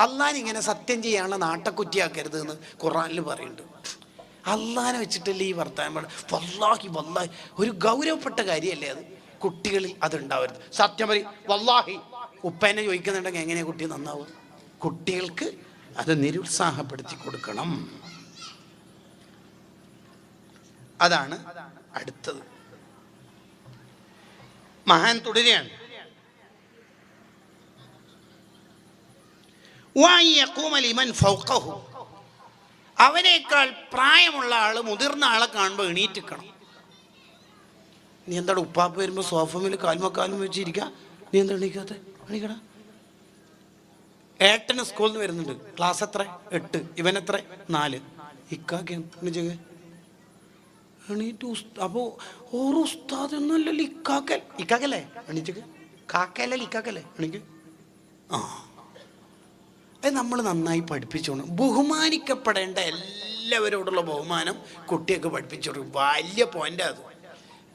അള്ളാൻ ഇങ്ങനെ സത്യം ചെയ്യാനുള്ള നാട്ടക്കുറ്റിയാക്കരുത് എന്ന് ഖുർആനിൽ പറയുന്നുണ്ട്. അള്ളാനെ വെച്ചിട്ടല്ലേ ഈ വർത്താനം? വല്ലാഹി വല്ലാഹി ഒരു ഗൗരവപ്പെട്ട കാര്യമല്ലേ അത്? കുട്ടികളിൽ അതുണ്ടാവരുത്. സത്യം പറയും വല്ലാഹി. ഉപ്പേനെ ചോദിക്കുന്നുണ്ടെങ്കിൽ എങ്ങനെയാ കുട്ടി നന്നാവുക? കുട്ടികൾക്ക് അത് നിരുത്സാഹപ്പെടുത്തി കൊടുക്കണം. അതാണ് അടുത്തത്. മഹാൻ തുടരുകയാണ്, അവനേക്കാൾ പ്രായമുള്ള ആള് മുതിർന്ന ആളെ കാണുമ്പോൾ എണീറ്റിക്കണം. നീ എന്താണ് ഉപ്പാപ്പ വരുമ്പോൾ സോഫമിൽ കാൽമക്കാലും വെച്ചിരിക്കുക, നീ എന്താ എണീക്കാത്ത? എണീക്കടാ. ഏട്ടന് സ്കൂളിൽ നിന്ന് വരുന്നുണ്ട്, ക്ലാസ് എത്ര? 8, ഇവൻ എത്ര? 4. ഇക്കാക്ക് എണീച്ചേ എണീറ്റ്. അപ്പോ ഓരോ ഉസ്താദ് ഒന്നുമല്ലല്ലോ ഇക്കാക്കൽ. ഇക്കാക്കല്ലേ എണീച്ചക്ക്? കാക്കല്ലേ ഇക്കാക്കല്ലേ? എണീക്ക്. അത് നമ്മൾ നന്നായി പഠിപ്പിച്ചോണം. ബഹുമാനിക്കപ്പെടേണ്ട എല്ലാവരോടുള്ള ബഹുമാനം കുട്ടിയൊക്കെ പഠിപ്പിച്ചോണം. വലിയ പോയിന്റ് അത്.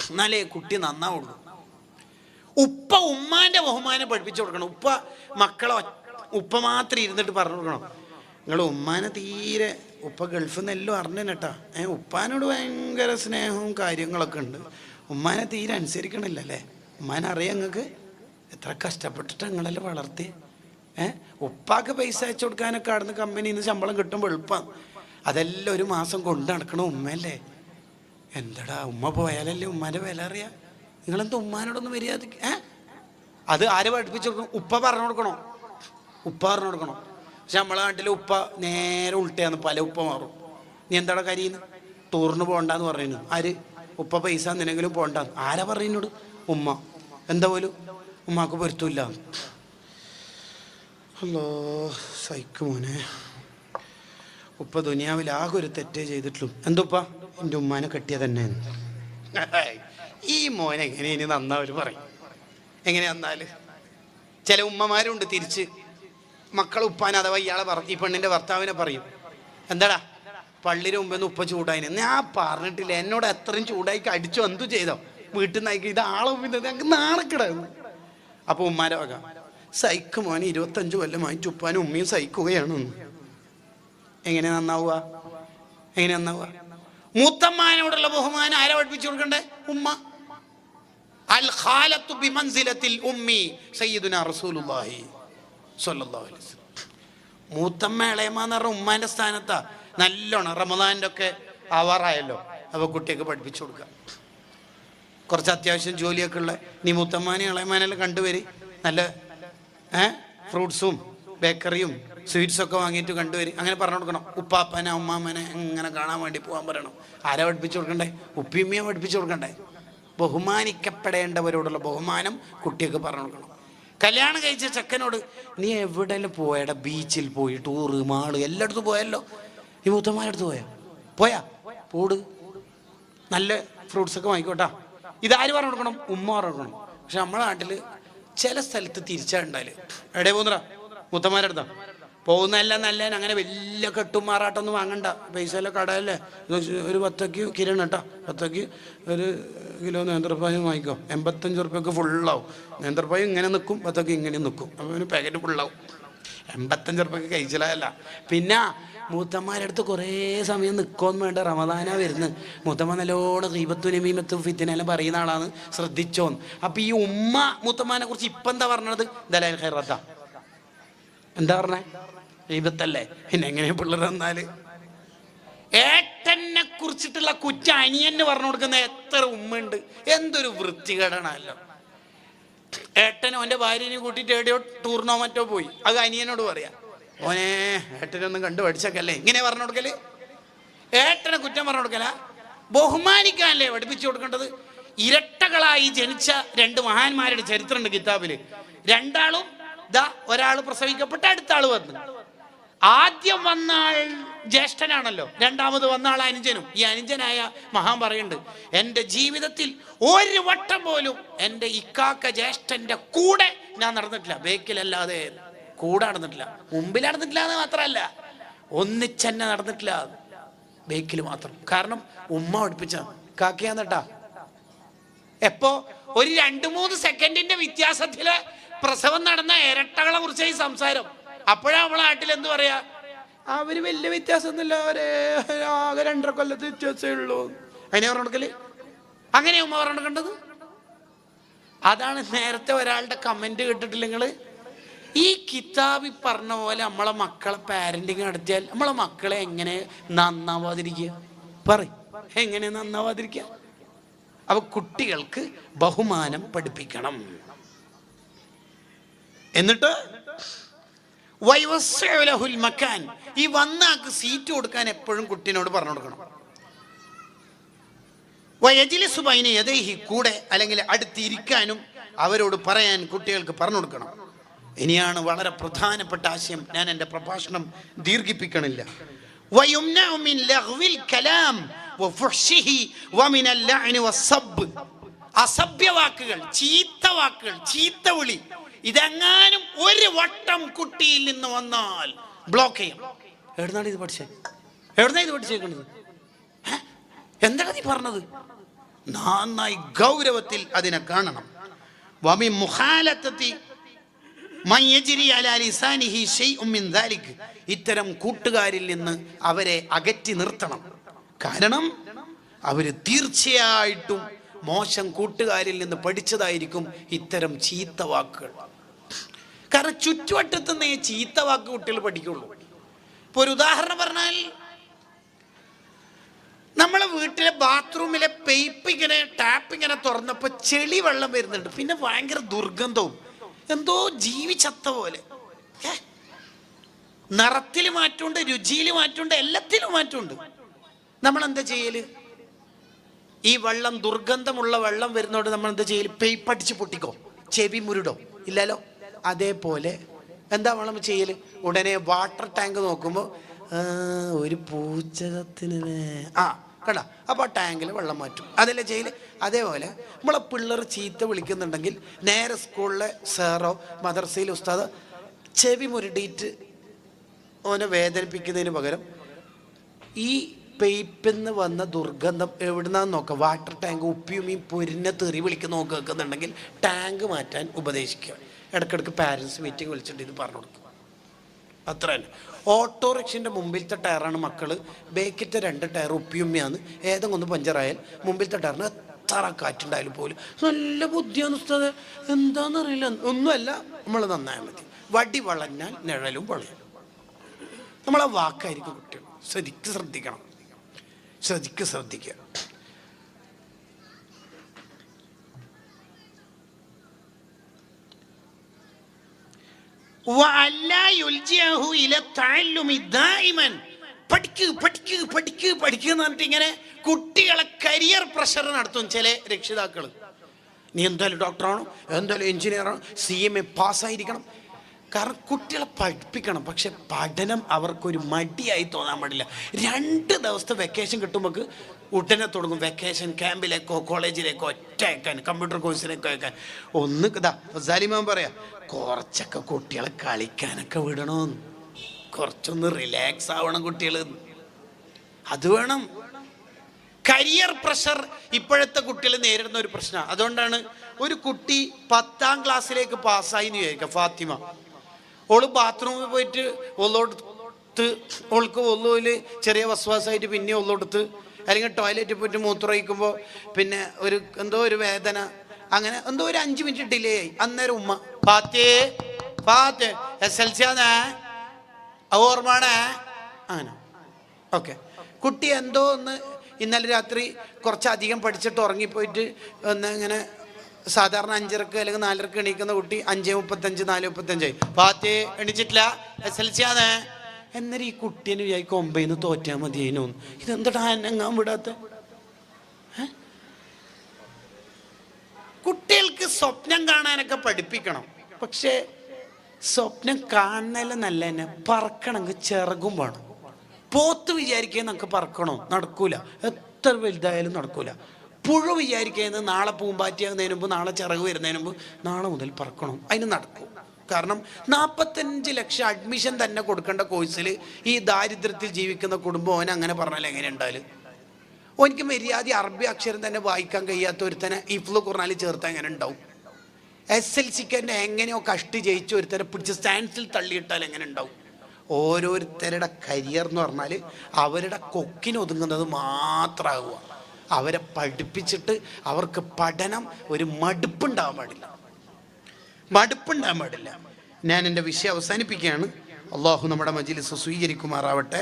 എന്നാലേ കുട്ടി നന്നാവുള്ളൂ. ഉപ്പ ഉമ്മാന്റെ ബഹുമാനം പഠിപ്പിച്ചു കൊടുക്കണം. ഉപ്പ മാത്രം ഇരുന്നിട്ട് പറഞ്ഞു കൊടുക്കണം, നിങ്ങൾ ഉമ്മാനെ തീരെ, ഉപ്പ ഗൾഫിൽ നിന്ന് എല്ലാം അറിഞ്ഞു കേട്ടാ, ഉപ്പാനോട് ഭയങ്കര സ്നേഹവും കാര്യങ്ങളൊക്കെ ഉണ്ട്, ഉമ്മാനെ തീരെ അനുസരിക്കണില്ലല്ലേ, ഉമ്മാനെ അറിയാം നിങ്ങൾക്ക് എത്ര കഷ്ടപ്പെട്ടിട്ട് നിങ്ങളെല്ലാം വളർത്തി. ഉപ്പാക്ക് പൈസ അയച്ചു കൊടുക്കാനൊക്കെ അവിടുന്ന് കമ്പനിയിൽ നിന്ന് ശമ്പളം കിട്ടുമ്പോൾ എളുപ്പം, അതെല്ലാം ഒരു മാസം കൊണ്ട് നടക്കണം ഉമ്മയല്ലേ. എന്താടാ ഉമ്മ പോയാലല്ലേ ഉമ്മാൻ്റെ വില അറിയാം. നിങ്ങളെന്താ ഉമ്മാനോടൊന്നും മര്യാദ അത് ആര് പഠിപ്പിച്ചു കൊടുക്കണം? ഉപ്പ പറഞ്ഞു കൊടുക്കണോ? ഉപ്പ പറഞ്ഞു കൊടുക്കണം. പക്ഷെ നമ്മളെ നാട്ടിലെ ഉപ്പ നേരെ ഉൾട്ടയാന്ന്, പല ഉപ്പ മാറും. നീ എന്താടാ കരിയുന്നു, ടൂറിന് പോകണ്ടെന്ന് പറയുന്നു. ആര്? ഉപ്പ പൈസ എന്തിനെങ്കിലും പോകണ്ടെന്ന് ആരാ പറയുന്നോട്? ഉമ്മ. എന്താ പോലും ഉമ്മാക്ക് പൊരുത്തമില്ല. അല്ലോ സൈക്ക് മോനെ, ഉപ്പ ദുനിയാവിൽ ആകെ ഒരു തെറ്റേ ചെയ്തിട്ടുള്ളൂ. എന്തുപ്പ? എൻ്റെ ഉമ്മാനെ കെട്ടിയ തന്നെ. ഈ മോനെ എങ്ങനെ ഇനി നന്നാവര് പറയും. എങ്ങനെ നന്നാല്? ചില ഉമ്മമാരുണ്ട് തിരിച്ച് മക്കൾ ഉപ്പാൻ അഥവാ ഇയാളെ ഈ പെണ്ണിൻ്റെ ഭർത്താവിനെ പറയും, എന്താടാ പള്ളിന് മുമ്പെന്ന് ഉപ്പ ചൂടായിന്. ഞാൻ പറഞ്ഞിട്ടില്ല, എന്നോട് എത്രയും ചൂടായിക്ക് അടിച്ചോ എന്തു ചെയ്തോ, വീട്ടിൽ നിന്ന് അയക്കും, ഇത് ആളെ മുമ്പിൽ ഞങ്ങൾക്ക് നാണക്കിടായിരുന്നു. അപ്പോൾ ഉമ്മാരെ വക സൈക്ക് മോനെ 25 കൊല്ലമായിട്ട് ഉപ്പാനും ഉമ്മയും സഹിക്കുകയാണ്. എങ്ങനെ നന്നാവുക? എങ്ങനെ നന്നാവുക? മൂത്തമ്മാനോടുള്ള ബഹുമാനം ആരാ പഠിപ്പിച്ചു കൊടുക്കണ്ടേ? ഉമ്മ. അൽ ഖാലത്തു ബിമൻസിലത്തിൽ ഉമ്മി സയ്യിദുനാ റസൂലുള്ളാഹി സ്വല്ലല്ലാഹു അലൈഹി വസല്ലം. മൂത്തമ്മ ഇളയമ്മ എന്ന് പറഞ്ഞ ഉമ്മാന്റെ സ്ഥാനത്താ. നല്ലോണം റമദാൻ്റെ ഒക്കെ ആവാറായല്ലോ, അപ്പോൾ കുട്ടിയൊക്കെ പഠിപ്പിച്ചു കൊടുക്കുക. കുറച്ച് അത്യാവശ്യം ജോലിയൊക്കെ ഉള്ള നീ മൂത്തമ്മാനെ ഇളയമ്മാനെല്ലാം കണ്ടുവരി, നല്ല ഫ്രൂട്ട്സും ബേക്കറിയും സ്വീറ്റ്സൊക്കെ വാങ്ങിയിട്ട് കണ്ടുവരും. അങ്ങനെ പറഞ്ഞു കൊടുക്കണം. ഉപ്പാപ്പനെ ഉമ്മാമ്മനെ ഇങ്ങനെ കാണാൻ വേണ്ടി പോകാൻ പറയണം. ആരാ പഠിപ്പിച്ചു കൊടുക്കണ്ടേ? ഉപ്പിയമ്മയെ പഠിപ്പിച്ചു കൊടുക്കണ്ടേ? ബഹുമാനിക്കപ്പെടേണ്ടവരോടുള്ള ബഹുമാനം കുട്ടിയൊക്കെ പറഞ്ഞു കൊടുക്കണം. കല്യാണം കഴിച്ച ചെക്കനോട് നീ എവിടെയെങ്കിലും പോയടാ, ബീച്ചിൽ പോയി, ടൂറ്, മാള് എല്ലായിടത്തും പോയല്ലോ, നീ മൂത്തമ്മാരെടുത്ത് പോയാ പോട്, നല്ല ഫ്രൂട്ട്സൊക്കെ വാങ്ങിക്കോട്ടാ. ഇതാര് പറഞ്ഞു കൊടുക്കണം? ഉമ്മ പറഞ്ഞു കൊടുക്കണം. പക്ഷെ നമ്മളെ നാട്ടിൽ ചില സ്ഥലത്ത് തിരിച്ചാണ്ടാല്, എവിടെ പോകുന്നടാ? മൂത്തമ്മാരെടുത്താ പോകുന്നതല്ല നല്ല. അങ്ങനെ വലിയ കെട്ടും മാറാട്ടൊന്നും വാങ്ങണ്ട, പൈസ എല്ലാം കടയല്ലേ. ഒരു 10 കിരൺ കേട്ടോ, 10 ഒരു കിലോ നേന്ത്രപ്പായും വാങ്ങിക്കോ, 85 റുപ്യക്ക് ഫുള്ളാവും. നേന്ത്രപ്പായും ഇങ്ങനെ നിൽക്കും, 10 ഇങ്ങനെ നിൽക്കും, അപ്പോൾ ഒരു പാക്കറ്റ് ഫുള്ളാവും. 85 റുപ്യക്ക് കഴിച്ചില്ല. പിന്നെ മൂത്തമ്മാരെടുത്ത് കുറേ സമയം നിൽക്കുമെന്ന് വേണ്ട, റമദാനാ വരുന്നത്. മൂത്തമ്മ നല്ലോണം ഗീബത്തും നമീമത്തും ഫിത്നയെല്ലാം പറയുന്ന ആളാണ്, ശ്രദ്ധിച്ചോന്ന്. അപ്പം ഈ ഉമ്മ മൂത്തമ്മാനെ കുറിച്ച് ഇപ്പം എന്താ പറഞ്ഞത്? ദലാൽ ഖൈറത്താ എന്താ പറഞ്ഞേ? ഗീബത്തല്ലേ. പിന്നെ എങ്ങനെ പിള്ളേർ വന്നാല് ഏട്ടനെ കുറിച്ചിട്ടുള്ള കുറ്റം അനിയന് പറഞ്ഞു കൊടുക്കുന്ന എത്ര ഉമ്മയുണ്ട്. എന്തൊരു വൃത്തികേടാണല്ലോ. ഏട്ടനോ എൻ്റെ ഭാര്യനെയും കൂട്ടിയിട്ട് എവിടെയോ ടൂറിനോ മറ്റോ പോയി, അത് അനിയനോട് പറയാ, ഓനെ ഏട്ടനൊന്നും കണ്ടു പഠിച്ചൊക്കെയല്ലേ ഇങ്ങനെ പറഞ്ഞു കൊടുക്കല്. ഏട്ടനെ കുറ്റം പറഞ്ഞു കൊടുക്കല, ബഹുമാനിക്കാനല്ലേ പഠിപ്പിച്ചു കൊടുക്കേണ്ടത്. ഇരട്ടകളായി ജനിച്ച 2 മഹാന്മാരുടെ ചരിത്രമുണ്ട് കിതാബില്. രണ്ടാളും ഒരാൾ പ്രസവിക്കപ്പെട്ട അടുത്ത ആള് വന്നു. ആദ്യം വന്ന ആൾ ജ്യേഷ്ഠനാണല്ലോ, രണ്ടാമത് വന്ന ആൾ അനുജനും. ഈ അനുജനായ മഹാൻ പറയുന്നുണ്ട്, എൻ്റെ ജീവിതത്തിൽ ഒരു വട്ടം പോലും എൻ്റെ ഇക്കാക്ക ജ്യേഷ്ഠന്റെ കൂടെ ഞാൻ നടന്നിട്ടില്ല, ബേക്കിലല്ലാതെ കൂടെ നടന്നിട്ടില്ല. മുമ്പിൽ നടന്നിട്ടില്ല എന്ന് മാത്രമല്ല, ഒന്നിച്ചെന്നെ നടന്നിട്ടില്ല, ബേക്കിൽ മാത്രം. കാരണം ഉമ്മ പഠിപ്പിച്ച കാക്കയാന്നട്ടാ. എപ്പോ ഒരു 2-3 സെക്കൻഡിന്റെ വ്യത്യാസത്തില് പ്രസവം നടന്ന ഇരട്ടകളെ കുറിച്ചായി സംസാരം. അപ്പോഴാ നമ്മളെ നാട്ടിൽ എന്ത് പറയാ, അവര് വലിയ വ്യത്യാസമൊന്നുമില്ല, അവരെ ആകെ 2.5 കൊല്ലത്തെ വ്യത്യാസമേ ഉള്ളൂ. അതിനെ പറഞ്ഞു കൊടുക്കല്. അങ്ങനെ ഉമ്മ പറഞ്ഞു കണ്ടത്. അതാണ് നേരത്തെ ഒരാളുടെ കമന്റ് കേട്ടിട്ടില്ല നിങ്ങള്? ഈ കിതാബി പറഞ്ഞ പോലെ നമ്മളെ മക്കളെ പാരന്റിങ് നടത്തിയാൽ നമ്മളെ മക്കളെ എങ്ങനെ നന്നാവാതിരിക്കുക? എങ്ങനെ നന്നാവാതിരിക്കുക? അപ്പൊ കുട്ടികൾക്ക് ബഹുമാനം പഠിപ്പിക്കണം. എന്നിട്ട് ഈ വന്നാക്ക് സീറ്റ് കൊടുക്കാൻ എപ്പോഴും കുട്ടീനോട് പറഞ്ഞു കൊടുക്കണം. കൂടെ അല്ലെങ്കിൽ അടുത്തിരിക്കാനും അവരോട് പറയാൻ കുട്ടികൾക്ക് പറഞ്ഞു കൊടുക്കണം. ഇനിയാണ് വളരെ പ്രധാനപ്പെട്ട ആശയം. ഞാൻ എൻ്റെ പ്രഭാഷണം ദീർഘിപ്പിക്കണില്ല. അസഭ്യവാക്കുകൾ, ചീത്ത വാക്കുകൾ, ചീത്ത വിളി, ഇതെങ്ങാനും ഒരു വട്ടം കുട്ടിയിൽ നിന്ന് വന്നാൽ ബ്ലോക്ക് ചെയ്യും. എവിടുന്നാണ് ഇത് പഠിച്ചേക്കുന്നത്? എന്താണ് നീ പറഞ്ഞത്? നന്നായി ഗൗരവത്തിൽ അതിനെ കാണണം. വമി മുഖാലത്തത്തി മയ്യജിരി അലാ ലിസാനിഹി ശൈഉം മിൻ ദാലിക്, ഇത്തരം കൂട്ടുകാരിൽ നിന്ന് അവരെ അകറ്റി നിർത്തണം. കാരണം അവര് തീർച്ചയായിട്ടും മോശം കൂട്ടുകാരിൽ നിന്ന് പഠിച്ചതായിരിക്കും ഇത്തരം ചീത്ത വാക്കുകൾ. കാരണം ചുറ്റുവട്ടത്ത് നിന്ന് ചീത്ത വാക്ക് കുട്ടികൾ പഠിക്കുള്ളൂ. ഇപ്പൊ ഒരു ഉദാഹരണം പറഞ്ഞാൽ, നമ്മളെ വീട്ടിലെ ബാത്റൂമിലെ പൈപ്പ് ഇങ്ങനെ ടാപ്പ് ഇങ്ങനെ തുറന്നപ്പോൾ ചെളി വെള്ളം വരുന്നുണ്ട്. പിന്നെ ഭയങ്കര ദുർഗന്ധവും, എന്തോ ജീവിച്ചത്ത പോലെ. നിറത്തിൽ മാറ്റമുണ്ട്, രുചിയിൽ മാറ്റമുണ്ട്, എല്ലാത്തിലും മാറ്റമുണ്ട്. നമ്മൾ എന്താ ചെയ്യല്? ഈ വെള്ളം, ദുർഗന്ധമുള്ള വെള്ളം വരുന്നോണ്ട് നമ്മൾ എന്താ ചെയ്യല്? പൈപ്പ് അടിച്ച് പൊട്ടിക്കോ, ചെവി മുരുടോ? ഇല്ലല്ലോ. അതേപോലെ എന്താ നമ്മൾ ചെയ്യല്? ഉടനെ വാട്ടർ ടാങ്ക് നോക്കുമ്പോൾ ഒരു പൂച്ചകത്തിന് കണ്ട, അപ്പോൾ ആ ടാങ്കിൽ വെള്ളം മാറ്റും. അതല്ലേ ചെയ്യല്? അതേപോലെ നമ്മളെ പിള്ളേർ ചീത്ത വിളിക്കുന്നുണ്ടെങ്കിൽ നേരെ സ്കൂളിലെ സാറോ മദർസയിലെ ഉസ്താദോ ചെവി മുരുടിയിട്ട് ഓനെ വേദനിപ്പിക്കുന്നതിന് പകരം ഈ പൈപ്പിൽ നിന്ന് വന്ന ദുർഗന്ധം എവിടുന്നാന്ന് നോക്കുക. വാട്ടർ ടാങ്ക് ഉപ്പിയും ഈ പൊരിഞ്ഞ തെറി വിളിക്കുന്ന നോക്കുന്നുണ്ടെങ്കിൽ ടാങ്ക് മാറ്റാൻ ഉപദേശിക്കുക. ഇടയ്ക്കിടയ്ക്ക് പാരൻസ് മീറ്റിംഗ് വിളിച്ചിട്ട് ഇത് പറഞ്ഞു കൊടുക്കുക. അത്ര തന്നെ. ഓട്ടോറിക്ഷൻ്റെ മുമ്പിലത്തെ ടയറാണ് മക്കൾ, ബേക്കിലത്തെ 2 ടയർ ഉപ്പിയുമ്മയാണ്. ഏതെങ്കിലും ഒന്ന് പഞ്ചറായാൽ മുമ്പിലത്തെ ടയറിന് എത്ര കാറ്റുണ്ടായാലും പോലും നല്ല ബുദ്ധിയാണ് ഉസ്താദേ, എന്താണെന്നറിയില്ല. ഒന്നുമല്ല, നമ്മൾ നന്നായാൽ മതി. വടി വളഞ്ഞാൽ നിഴലും വളയും. നമ്മളെ വാക്കായിരിക്കും കുട്ടികൾ. ശ്രദ്ധിക്കണം, ശ്രദ്ധിക്കുക. പഠിക്കുന്ന പറഞ്ഞിട്ട് ഇങ്ങനെ കുട്ടികളെ കരിയർ പ്രഷർ നടത്തും ചില രക്ഷിതാക്കൾ. നീ എന്തായാലും ഡോക്ടറാണോ, എന്തായാലും എഞ്ചിനീയറാണോ, CMA പാസ്സായിരിക്കണം. കാരണം കുട്ടികളെ പഠിപ്പിക്കണം, പക്ഷെ പഠനം അവർക്കൊരു മടിയായി തോന്നാൻ പാടില്ല. 2 ദിവസത്തെ വെക്കേഷൻ കിട്ടുമ്പോൾ ഉടനെ തുടങ്ങും വെക്കേഷൻ ക്യാമ്പിലേക്കോ കോളേജിലേക്കോ ഒറ്റ അയക്കാൻ, കമ്പ്യൂട്ടർ കോഴ്സിലേക്കോ അയക്കാൻ. ഒന്ന് ഇതാ സലിമാൻ പറയാ, കുറച്ചൊക്കെ കുട്ടികളെ കളിക്കാനൊക്കെ വിടണമെന്ന്, കുറച്ചൊന്ന് റിലാക്സ് ആവണം കുട്ടികൾ. അത് വേണം. കരിയർ പ്രഷർ ഇപ്പോഴത്തെ കുട്ടികൾ നേരിടുന്ന ഒരു പ്രശ്നമാണ്. അതുകൊണ്ടാണ് ഒരു കുട്ടി 10ാം ക്ലാസ്സിലേക്ക് പാസ്സായി എന്ന് വിചാരിക്കാം. ഫാത്തിമ, ഓള് ബാത്റൂമിൽ പോയിട്ട് ഒള്ളോടുത്ത്, ഓൾക്ക് ഒള്ളുവിൽ ചെറിയ വസ്വാസായിട്ട് പിന്നെ ഒള്ളോടുത്ത്, അല്ലെങ്കിൽ ടോയ്ലറ്റിൽ പോയിട്ട് മൂത്രമൊഴിക്കുമ്പോൾ പിന്നെ എന്തോ ഒരു വേദന, അങ്ങനെ എന്തോ ഒരു 5 മിനിറ്റ് ഡിലേ ആയി. അന്നേരം ഉമ്മ ഫാത്തേ SLC ആണേ, ഓർമ്മണേ, അങ്ങനെ. ഓക്കെ, കുട്ടി എന്തോ ഒന്ന് ഇന്നലെ രാത്രി കുറച്ചധികം പഠിച്ചിട്ട് ഉറങ്ങിപ്പോയിട്ട് ഒന്ന് ഇങ്ങനെ സാധാരണ 5:30 അല്ലെങ്കിൽ 4:30 എണീക്കുന്ന കുട്ടി 5:35 4:35 ഫാത്തേ എണീച്ചിട്ടില്ല, SLC ആണ്. എന്നേരം ഈ കുട്ടീനെ വിചാരിക്കും 9 തോറ്റാൽ മതിയേനു. ഇതെന്താ എന്നെങ്ങാൻ വിടാത്ത? കുട്ടികൾക്ക് സ്വപ്നം കാണാനൊക്കെ പഠിപ്പിക്കണം. പക്ഷേ സ്വപ്നം കാണുന്നതിൽ നല്ല തന്നെ പറക്കണമെങ്കിൽ ചിറകും വേണം. പോത്ത് വിചാരിക്കുക നമുക്ക് പറക്കണോ? നടക്കൂല. എത്ര വലുതായാലും നടക്കൂല. പുഴു വിചാരിക്കുന്നത് നാളെ പൂമ്പാറ്റിയാകുന്നതിന് മുമ്പ്, നാളെ ചിറക് വരുന്നതിന് മുമ്പ്, നാളെ മുതൽ പറക്കണം. അതിന് നടക്കും. കാരണം 45 ലക്ഷം അഡ്മിഷൻ തന്നെ കൊടുക്കേണ്ട കോഴ്സിൽ ഈ ദാരിദ്ര്യത്തിൽ ജീവിക്കുന്ന കുടുംബം ഓൻ അങ്ങനെ പറഞ്ഞാൽ എങ്ങനെ ഉണ്ടായാലും? ഓനിക്ക് മര്യാദ അറബി അക്ഷരം തന്നെ വായിക്കാൻ കഴിയാത്ത ഒരുത്തനെ ഇഫ്ലു ഖുർആനിൽ ചേർത്താൽ എങ്ങനെ ഉണ്ടാവും? SLCക്ക് തന്നെ എങ്ങനെയോ കഷ്ടി ജയിച്ച ഒരുത്തനെ പിടിച്ച് സയൻസിൽ തള്ളിയിട്ടാൽ എങ്ങനെ ഉണ്ടാവും? ഓരോരുത്തരുടെ കരിയർ എന്ന് പറഞ്ഞാൽ അവരുടെ കൊക്കിനൊതുങ്ങുന്നത് മാത്രമാകുക. അവരെ പഠിപ്പിച്ചിട്ട് അവർക്ക് പഠനം ഒരു മടുപ്പുണ്ടാകാൻ പാടില്ല. ഞാൻ എൻ്റെ വിഷയം അവസാനിപ്പിക്കുകയാണ്. അള്ളാഹു നമ്മുടെ മജ്‌ലിസ് സ്വീകരിക്കുമാറാവട്ടെ.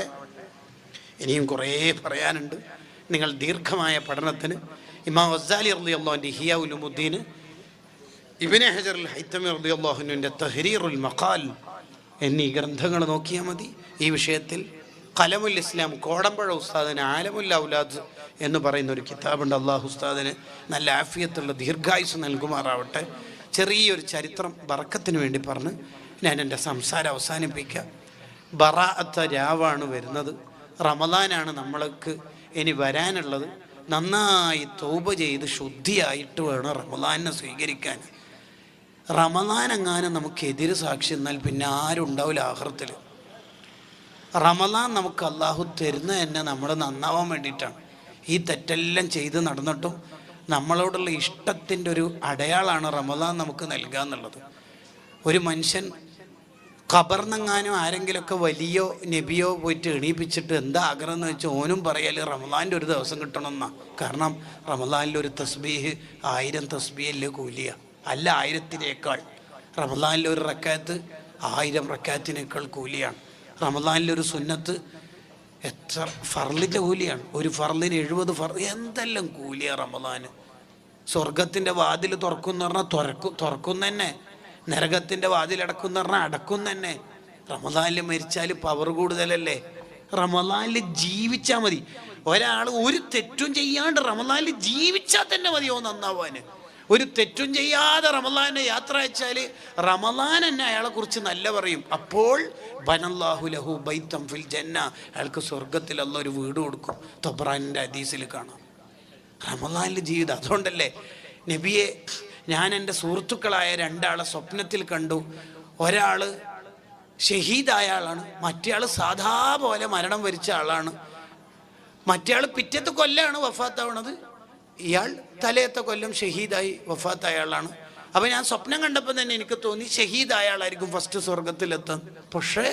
ഇനിയും കുറേ പറയാനുണ്ട്. നിങ്ങൾ ദീർഘമായ പഠനത്തിന് ഇമാം ഗസാലി റളിയല്ലാഹു അൻഹു ഇഹ്യാ ഉലൂമുദ്ദീൻ, ഇബ്നു ഹജർ അൽ ഹൈതമി റളിയല്ലാഹു അൻഹുവിൻ്റെ തഹ്രീറുൽ മഖാൽ എന്നീ ഗ്രന്ഥങ്ങൾ നോക്കിയാൽ മതി. ഈ വിഷയത്തിൽ ഖലമുൽ ഇസ്ലാം കോടമ്പഴ ഉസ്താദിന് ആലമുൽ ഔലാദ് എന്ന് പറയുന്ന ഒരു കിതാബുണ്ട്. അള്ളാഹു ഉസ്താദിന് നല്ല ആഫിയത്തുള്ള ദീർഘായുസ് നൽകുമാറാവട്ടെ. ചെറിയൊരു ചരിത്രം ബറക്കത്തിന് വേണ്ടി പറഞ്ഞ് ഞാൻ എൻ്റെ സംസാരം അവസാനിപ്പിക്കാം. ബറാഅത്ത് രാവാണ് വരുന്നത്. റമദാനാണ് നമ്മൾക്ക് ഇനി വരാനുള്ളത്. നന്നായി തൗബ ചെയ്ത് ശുദ്ധിയായിട്ട് വേണം റമദാനിനെ സ്വീകരിക്കാൻ. റമദാൻ എങ്ങാനും നമുക്ക് എതിര് സാക്ഷി എന്നാൽ പിന്നെ ആരും ഉണ്ടാവില്ല ആഖിറത്തിൽ. റമദാൻ നമുക്ക് അള്ളാഹു തരുന്ന തന്നെ നമ്മൾ നന്നാവാൻ വേണ്ടിയിട്ടാണ്. ഈ തെറ്റെല്ലാം ചെയ്ത് നടന്നിട്ടും നമ്മളോടുള്ള ഇഷ്ടത്തിൻ്റെ ഒരു അടയാളമാണ് റമദാൻ നമുക്ക് നൽകുക എന്നുള്ളത്. ഒരു മനുഷ്യൻ ഖബറിനെങ്ങാനും ആരെങ്കിലുമൊക്കെ വലിയോ നബിയോ പോയിട്ട് എണീപ്പിച്ചിട്ട് എന്താ ആഗ്രഹം എന്ന് വെച്ചാൽ ഓനും പറയൽ റമദാൻ്റെ ഒരു ദിവസം കിട്ടണമെന്നാണ്. കാരണം റമദാനിലൊരു തസ്ബീഹ് 1000 തസ്ബീഹിലെ കൂലിയ അല്ല, 1000-നേക്കാൾ. റമദാനിലൊരു റക്കാത്ത് 1000 റക്കാത്തിനേക്കാൾ കൂലിയാണ്. റമദാനിലൊരു സുന്നത്ത് എത്ര ഫർളിൻ്റെ കൂലിയാണ്. ഒരു ഫർളിന് 70 എന്തെല്ലാം കൂലിയാണ് റമദാന്. സ്വർഗത്തിൻ്റെ വാതിൽ തുറക്കും എന്ന് പറഞ്ഞാൽ തുറക്കും തന്നെ. നരകത്തിൻ്റെ വാതിലടക്കും എന്ന് പറഞ്ഞാൽ അടക്കും തന്നെ. റമദാനിൽ മരിച്ചാൽ പവർ കൂടുതലല്ലേ. റമദാനിൽ ജീവിച്ചാൽ മതി. ഒരാൾ ഒരു തെറ്റും ചെയ്യാണ്ട് റമദാനിൽ ജീവിച്ചാൽ തന്നെ മതിയോ നന്നാവാന്. ഒരു തെറ്റും ചെയ്യാതെ റമദാനെ യാത്ര അയച്ചാൽ റമദാൻ തന്നെ അയാളെ കുറിച്ച് നല്ല പറയും. അപ്പോൾ ബനല്ലാഹു ലഹു ബൈത്തം ഫിൽ ജന്ന, അയാൾക്ക് സ്വർഗത്തിൽ അല്ലാഹു ഒരു വീട് കൊടുക്കും. തൊബ്രാനിൻ്റെ ഹദീസിൽ കാണാം റമദാനിലെ ജീവിതം. അതുകൊണ്ടല്ലേ നബിയെ ഞാൻ എൻ്റെ സുഹൃത്തുക്കളായ 2 ആളെ സ്വപ്നത്തിൽ കണ്ടു. ഒരാൾ ഷഹീദായ ആളാണ്, മറ്റേ ആൾ സാധാ പോലെ മരണം വരിച്ച ആളാണ്. മറ്റേ ആൾ പിറ്റത്തെ കൊല്ലാണ് വഫാത്താവണത്, ഇയാൾ തലേത്തെ കൊല്ലം ഷഹീദായി വഫാത്തായ ആളാണ്. അപ്പം ഞാൻ സ്വപ്നം കണ്ടപ്പോൾ തന്നെ എനിക്ക് തോന്നി ഷഹീദായ ആളായിരിക്കും ഫസ്റ്റ് സ്വർഗത്തിലെത്താൻ. പക്ഷേ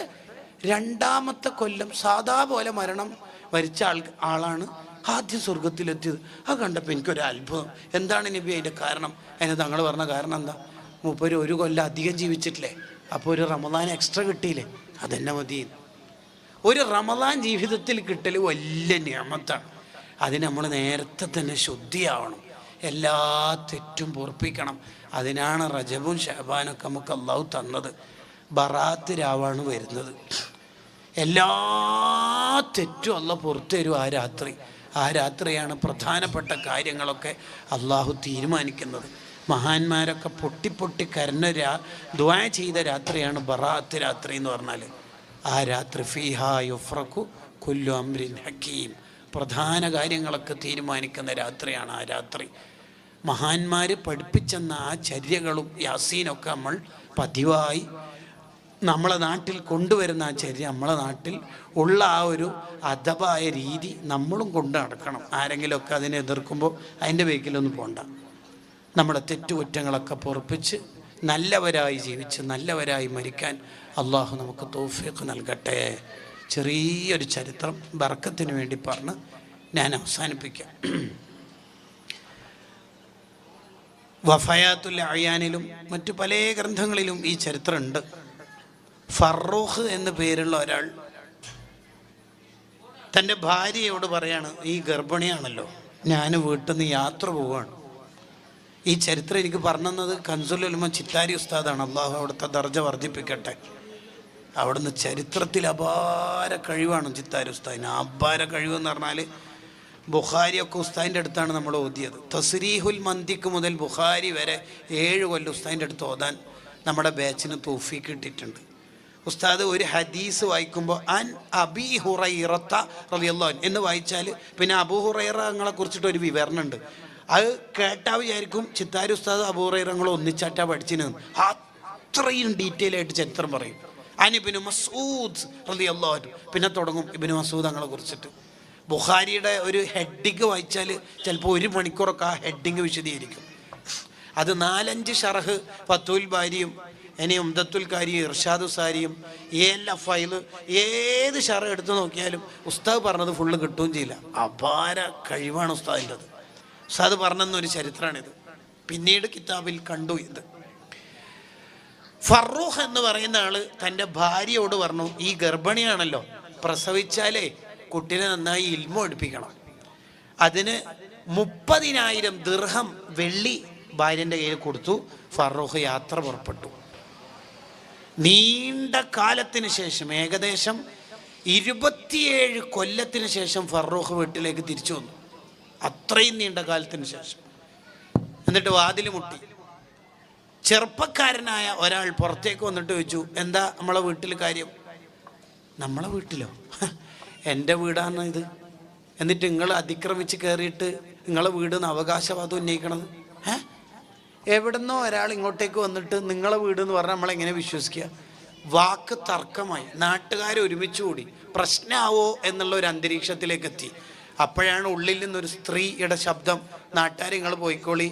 2ാമത്തെ കൊല്ലം സാധാ പോലെ മരണം വരിച്ച ആളാണ് ആദ്യം സ്വർഗത്തിലെത്തിയത്. അത് കണ്ടപ്പോൾ എനിക്കൊരു അത്ഭുതം. എന്താണ് നബി അതിൻ്റെ കാരണം? അതിന് തങ്ങൾ പറഞ്ഞ കാരണം എന്താ? മൂപ്പര് 1 കൊല്ലം അധികം ജീവിച്ചിട്ടില്ലേ, അപ്പോൾ ഒരു റമദാൻ എക്സ്ട്രാ കിട്ടിയില്ലേ, അതെന്നെ മതി. ഒരു റമദാൻ ജീവിതത്തിൽ കിട്ടൽ വലിയ നിഅമത്താണ്. അതിന് നമ്മൾ നേരത്തെ തന്നെ ശുദ്ധിയാവണം, എല്ലാ തെറ്റും പൊറുപ്പിക്കണം. അതിനാണ് റജബും ശഅബാനൊക്കെ നമുക്ക് അള്ളാഹു തന്നത്. ബറാത്ത് രാവാണ് വരുന്നത്. എല്ലാ തെറ്റും അള്ളാഹ് പുറത്തു തരും ആ രാത്രി. ആ രാത്രിയാണ് പ്രധാനപ്പെട്ട കാര്യങ്ങളൊക്കെ അള്ളാഹു തീരുമാനിക്കുന്നത്. മഹാന്മാരൊക്കെ പൊട്ടി കരഞ്ഞ ദുആ ചെയ്ത രാത്രിയാണ് ബറാത്ത് രാത്രി എന്ന് പറഞ്ഞാൽ. ആ രാത്രി ഫീഹാ യുഫ്രഖു കുല്ലു അംരിൻ ഹക്കീം, പ്രധാന കാര്യങ്ങളൊക്കെ തീരുമാനിക്കുന്ന രാത്രിയാണ് ആ രാത്രി. മഹാന്മാർ പഠിപ്പിച്ചെന്ന ആ ചര്യകളും യാസീനൊക്കെ നമ്മൾ പതിവായി നമ്മളെ നാട്ടിൽ കൊണ്ടുവരുന്ന ആ ചര്യ, നമ്മളെ നാട്ടിൽ ഉള്ള ആ ഒരു അദബായ രീതി നമ്മളും കൊണ്ട് നടക്കണം. ആരെങ്കിലുമൊക്കെ അതിനെ എതിർക്കുമ്പോൾ അതിൻ്റെ ബേക്കിലൊന്നും പോണ്ട. നമ്മുടെ തെറ്റുകുറ്റങ്ങളൊക്കെ പൊറുപ്പിച്ച് നല്ലവരായി ജീവിച്ച് നല്ലവരായി മരിക്കാൻ അള്ളാഹു നമുക്ക് തൗഫീഖ് നൽകട്ടെ. ചെറിയൊരു ചരിത്രം ബർക്കത്തിന് വേണ്ടി പറഞ്ഞ് ഞാൻ അവസാനിപ്പിക്കാം. വഫയാത്തുൽ അയാനിലും മറ്റു പല ഗ്രന്ഥങ്ങളിലും ഈ ചരിത്രമുണ്ട്. ഫറൂഖ് എന്ന് പേരുള്ള ഒരാൾ തൻ്റെ ഭാര്യയോട് പറയാണ്, ഈ ഗർഭിണിയാണല്ലോ, ഞാൻ വീട്ടിൽ നിന്ന് യാത്ര പോവുകയാണ്. ഈ ചരിത്രം എനിക്ക് പറഞ്ഞത് കൻസുൽ ഉലമ ചിത്താരി ഉസ്താദാണ്. അള്ളാഹു അവിടുത്തെ ദർജ വർദ്ധിപ്പിക്കട്ടെ. അവിടുന്ന് ചരിത്രത്തിൽ അപാര കഴിവാണ് ചിത്താരി ഉസ്താദിന്. അപാര കഴിവെന്ന് പറഞ്ഞാൽ ബുഖാരിയൊക്കെ ഉസ്താദിൻ്റെ അടുത്താണ് നമ്മൾ ഓതിയത്. തസ്രീഹുൽ മന്തിക്ക് മുതൽ ബുഖാരി വരെ 7 കൊല്ലം ഉസ്താദിൻ്റെ അടുത്ത് ഓതാൻ നമ്മുടെ ബാച്ചിന് തൗഫീഖ് കിട്ടിയിട്ടുണ്ട്. ഉസ്താദ് ഒരു ഹദീസ് വായിക്കുമ്പോൾ അൻ അബീ ഹുറൈറത്ത റളിയല്ലാഹു അൻഹു എന്ന് വായിച്ചാൽ പിന്നെ അബൂ ഹുറൈറങ്ങളെ കുറിച്ചിട്ട് ഒരു വിവരണമുണ്ട്. അത് കേട്ടാൽ വിചാരിക്കും ചിത്താരി ഉസ്താദ് അബൂ ഹുറൈറങ്ങൾ ഒന്നിച്ചാട്ടാ പഠിച്ചിന്. അത്രയും ഡീറ്റെയിൽ ആയിട്ട് ചരിത്രം പറയും. അൻ ഇബ്നു മസ്ഊദ് റളിയല്ലാഹു അൻഹു, പിന്നെ തുടങ്ങും ഇബ്നു മസ്ഊദ് തങ്ങളെ കുറിച്ചിട്ട്. ബുഖാരിയുടെ ഒരു ഹെഡിങ് വായിച്ചാൽ ചിലപ്പോൾ 1 മണിക്കൂറൊക്കെ ആ ഹെഡിങ് വിശദീകരിക്കും. അത് 4-5 ഷറഹ് ഫത്തുൽ ബാരിയും ഇനി ഉംദത്തുൽ കാരിയും ഇർഷാദു സാരിയും എല്ലാ ഫൈല് ഏത് ഷറഹ് എടുത്ത് നോക്കിയാലും ഉസ്താദ് പറഞ്ഞത് ഫുള്ള് കിട്ടുകയും ചെയ്യില്ല. അപാര കഴിവാണ് ഉസ്താദിൻ്റെത്. ഉസ്താദ് പറഞ്ഞെന്നൊരു ചരിത്രമാണിത്. പിന്നീട് കിതാബിൽ കണ്ടു. ഇത് ഫറൂഖ് എന്ന് പറയുന്ന ആള് തൻ്റെ ഭാര്യയോട് പറഞ്ഞു, ഈ ഗർഭിണിയാണല്ലോ, പ്രസവിച്ചാലേ കുട്ടീനെ നന്നായി ഇൽമു പഠിപ്പിക്കണം. അതിന് 30,000 ദിർഹം വെള്ളി ഭാര്യൻ്റെ കയ്യിൽ കൊടുത്തു. ഫറൂഖ് യാത്ര പുറപ്പെട്ടു. നീണ്ട കാലത്തിന് ശേഷം, ഏകദേശം 27 കൊല്ലത്തിന് ശേഷം ഫറൂഖ് വീട്ടിലേക്ക് തിരിച്ചു വന്നു. അത്രയും നീണ്ട കാലത്തിന് ശേഷം. എന്നിട്ട് വാതിൽ മുട്ടി. ചെറുപ്പക്കാരനായ ഒരാൾ പുറത്തേക്ക് വന്നിട്ട് ചോദിച്ചു, എന്താ നമ്മളെ വീട്ടിൽ കാര്യം? നമ്മളെ വീട്ടിലോ? എൻ്റെ വീടാണ് ഇത്. എന്നിട്ട് നിങ്ങൾ അതിക്രമിച്ച് കയറിയിട്ട് നിങ്ങളെ വീടെന്ന് അവകാശവാദം ഉന്നയിക്കണത്? എവിടുന്നോ ഒരാൾ ഇങ്ങോട്ടേക്ക് വന്നിട്ട് നിങ്ങളെ വീട് എന്ന് പറഞ്ഞാൽ നമ്മളെങ്ങനെ വിശ്വസിക്കുക? വാക്ക് തർക്കമായി. നാട്ടുകാർ ഒരുമിച്ച് കൂടി പ്രശ്നമാവോ എന്നുള്ള ഒരു അന്തരീക്ഷത്തിലേക്ക് എത്തി. അപ്പോഴാണ് ഉള്ളിൽ നിന്നൊരു സ്ത്രീയുടെ ശബ്ദം, നാട്ടുകാർ നിങ്ങൾ പോയിക്കോളി,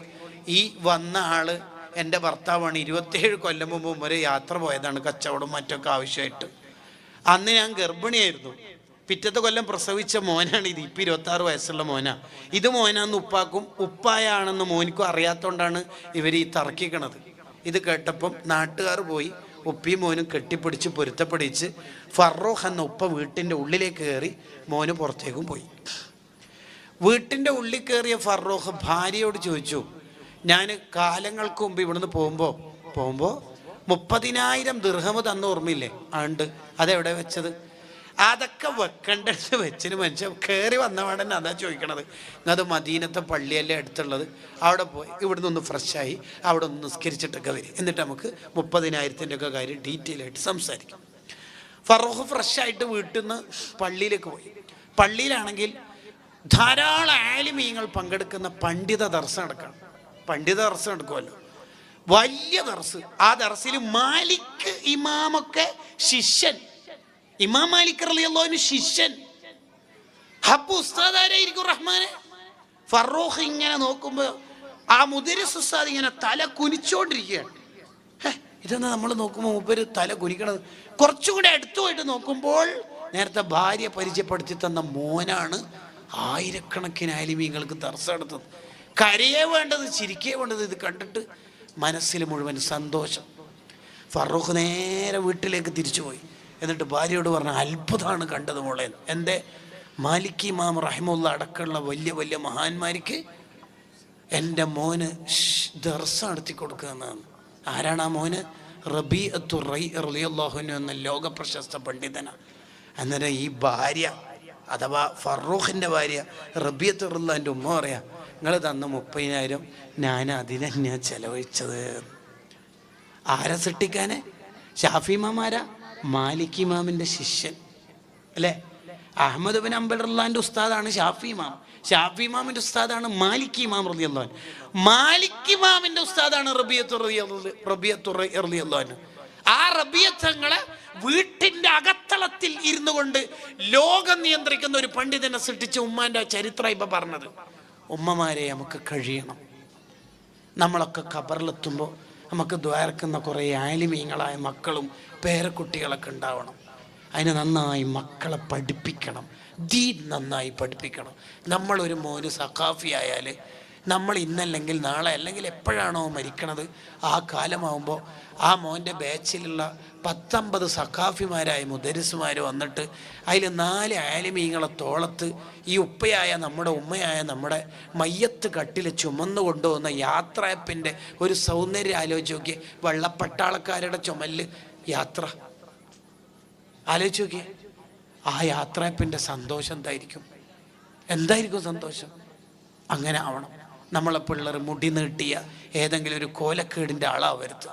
ഈ വന്ന ആള് എൻ്റെ ഭർത്താവാണ്, 27 കൊല്ലം മുമ്പ് ഒരു യാത്ര പോയതാണ് കച്ചവടം മറ്റൊക്കെ ആവശ്യമായിട്ട്. അന്ന് ഞാൻ ഗർഭിണിയായിരുന്നു. പിറ്റത്തെ കൊല്ലം പ്രസവിച്ച മോനാണ് ഇത്. ഇപ്പം 26 വയസ്സുള്ള മോനാ. ഇത് മോനാന്ന് ഉപ്പാക്കും ഉപ്പായാണെന്ന് മോനിക്കും അറിയാത്തതുകൊണ്ടാണ് ഇവർ ഈ തർക്കിക്കണത്. ഇത് കേട്ടപ്പം നാട്ടുകാർ പോയി ഉപ്പിയും മോനും കെട്ടിപ്പിടിച്ച് പൊരുത്തപ്പിടിച്ച് ഫറൂഖ് എന്ന ഉപ്പ വീട്ടിൻ്റെ ഉള്ളിലേക്ക് കയറി, മോന് പുറത്തേക്കും പോയി. വീട്ടിൻ്റെ ഉള്ളിൽ കയറിയ ഫറൂഖ് ഭാര്യയോട് ചോദിച്ചു, ഞാൻ കാലങ്ങൾക്ക് മുമ്പ് ഇവിടുന്ന് പോകുമ്പോൾ 30,000 ദിർഹം തന്ന ഓർമ്മയില്ലേ? ഉണ്ട്. അതെവിടെ വെച്ചത്? അതൊക്കെ വെക്കേണ്ടത് വെച്ചിന് മനുഷ്യൻ കയറി വന്നപാടൻ അതാ ചോദിക്കണത്. അത് മദീനത്തെ പള്ളിയല്ലേ അടുത്തുള്ളത്, അവിടെ പോയി ഇവിടുന്ന് ഒന്ന് ഫ്രഷായി അവിടെ ഒന്ന് നിസ്കരിച്ചിട്ടൊക്കെ വരും, എന്നിട്ട് നമുക്ക് 30,000 ഒക്കെ കാര്യം ഡീറ്റെയിൽ ആയിട്ട് സംസാരിക്കാം. ഫറൂഖ് ഫ്രഷായിട്ട് വീട്ടിൽ നിന്ന് പള്ളിയിലേക്ക് പോയി. പള്ളിയിലാണെങ്കിൽ ധാരാളം ആലിമീങ്ങൾ പങ്കെടുക്കുന്ന പണ്ഡിത ദർസ് നടക്കണം. പണ്ഡിത ദർസ് നടക്കുമല്ലോ, വലിയ ദർസ്. ആ ദർസിൽ മാലിക് ഇമാമൊക്കെ ശിഷ്യൻ, ഇമാം മാലിക് റളിയല്ലാഹു അൻഹു ശിഷ്യൻ. ഹബ്ബു ഉസ്താദ് ആരായിരിക്കും? റഹ്മാനെ. ഫറൂഖ് ഇങ്ങനെ നോക്കുമ്പോൾ ആ മുദരിസ് ഉസ്താദ് ഇങ്ങനെ തല കുനിച്ചോണ്ടിരിക്കുകയാണ്. ഇതെന്നാ നമ്മൾ നോക്കുമ്പോൾ മൂപ്പര് തല കുനിക്കണത്. കുറച്ചുകൂടെ അടുത്തു പോയിട്ട് നോക്കുമ്പോൾ നേരത്തെ ഭാര്യ പരിചയപ്പെടുത്തി തന്ന മോനാണ് ആയിരക്കണക്കിന് ആലിമീങ്ങൾക്ക് ദർസ് നടത്തുന്നത്. കരയേ വേണ്ടത് ചിരിക്കേ വേണ്ടത്. ഇത് കണ്ടിട്ട് മനസ്സിൽ മുഴുവൻ സന്തോഷം. ഫറൂഖ് നേരെ വീട്ടിലേക്ക് തിരിച്ചുപോയി. എന്നിട്ട് ഭാര്യയോട് പറഞ്ഞ, അത്ഭുതമാണ് കണ്ടത് മോളെ. എൻ്റെ മാലിക് ഇമാം റഹിമുള്ള അടക്കമുള്ള വലിയ വലിയ മഹാന്മാർക്ക് എൻ്റെ മോന് ദർസ് നടത്തി കൊടുക്കുക എന്നാണ്. ആരാണ് ആ മോന്? റബീഅത്തു റളിയല്ലാഹു അൻഹു എന്ന ലോക പ്രശസ്ത പണ്ഡിതനാണ്. അന്നേരം ഈ ഭാര്യ അഥവാ ഫറൂഖിൻ്റെ ഭാര്യ റബീഅത്തു റളിയല്ലാഹുവിൻ്റെ ഉമ്മ പറയാ, നിങ്ങൾ തന്ന 30,000 ഞാൻ അതിനെന്നാ ചെലവഴിച്ചത്. ആരെ സൃഷ്ടിക്കാനെ? ഷാഫി ഇമാമാരാ? മാലിക് ഇമാമിൻ്റെ ശിഷ്യൻ അല്ലേ? അഹ്മദ് ബിൻ ഹംബൽ റളിയല്ലാഹുവിൻ്റെ ഉസ്താദാണ് ഷാഫി ഇമാം. ഷാഫി ഇമാമിൻ്റെ ഉസ്താദാണ് മാലിക് ഇമാം റളിയല്ലാഹു അൻഹു. മാലിക് ഇമാമിൻ്റെ ഉസ്താദാണ് റബീഅത്തു റളിയല്ലാഹു അൻഹു. ആ റബീഅത്തുകളെ വീട്ടിൻ്റെ അകത്തളത്തിൽ ഇരുന്നു കൊണ്ട് ലോകം നിയന്ത്രിക്കുന്ന ഒരു പണ്ഡിതനെ സൃഷ്ടിച്ച ഉമ്മാൻ്റെ ചരിത്രം ഇപ്പം പറഞ്ഞത്. ഉമ്മമാരെ നമുക്ക് കഴിയണം. നമ്മളൊക്കെ ഖബറിലെത്തുമ്പോൾ നമുക്ക് ദ്വാരക്കുന്ന കുറേ ആലിമീങ്ങളായ മക്കളും പേരക്കുട്ടികളൊക്കെ ഉണ്ടാവണം. അതിന് നന്നായി മക്കളെ പഠിപ്പിക്കണം, ദീൻ നന്നായി പഠിപ്പിക്കണം. നമ്മളൊരു മോന് സഖാഫി ആയാൽ നമ്മൾ ഇന്നല്ലെങ്കിൽ നാളെ അല്ലെങ്കിൽ എപ്പോഴാണോ മരിക്കണത് ആ കാലമാകുമ്പോൾ ആ മോൻ്റെ ബാച്ചിലുള്ള 19 സഖാഫിമാരായ മുദരിസുമാർ വന്നിട്ട് അതിൽ 4 ആലിമീങ്ങളെ തോളത്ത് ഈ ഉപ്പയായ നമ്മുടെ ഉമ്മയായ നമ്മുടെ മയ്യത്ത് കട്ടിൽ ചുമന്നു കൊണ്ടുപോകുന്ന യാത്രയപ്പിൻ്റെ ഒരു സൗന്ദര്യം ആലോചിച്ച് നോക്കിയേ. വെള്ളപ്പട്ടാളക്കാരുടെ ചുമലിൽ യാത്ര ആലോചിച്ച് നോക്കിയേ. ആ യാത്രയപ്പിൻ്റെ സന്തോഷം എന്തായിരിക്കും സന്തോഷം? അങ്ങനെ ആവണം. നമ്മളെ പിള്ളേർ മുടി നീട്ടിയ ഏതെങ്കിലും ഒരു കോലക്കേടിൻ്റെ ആളാവരുത്.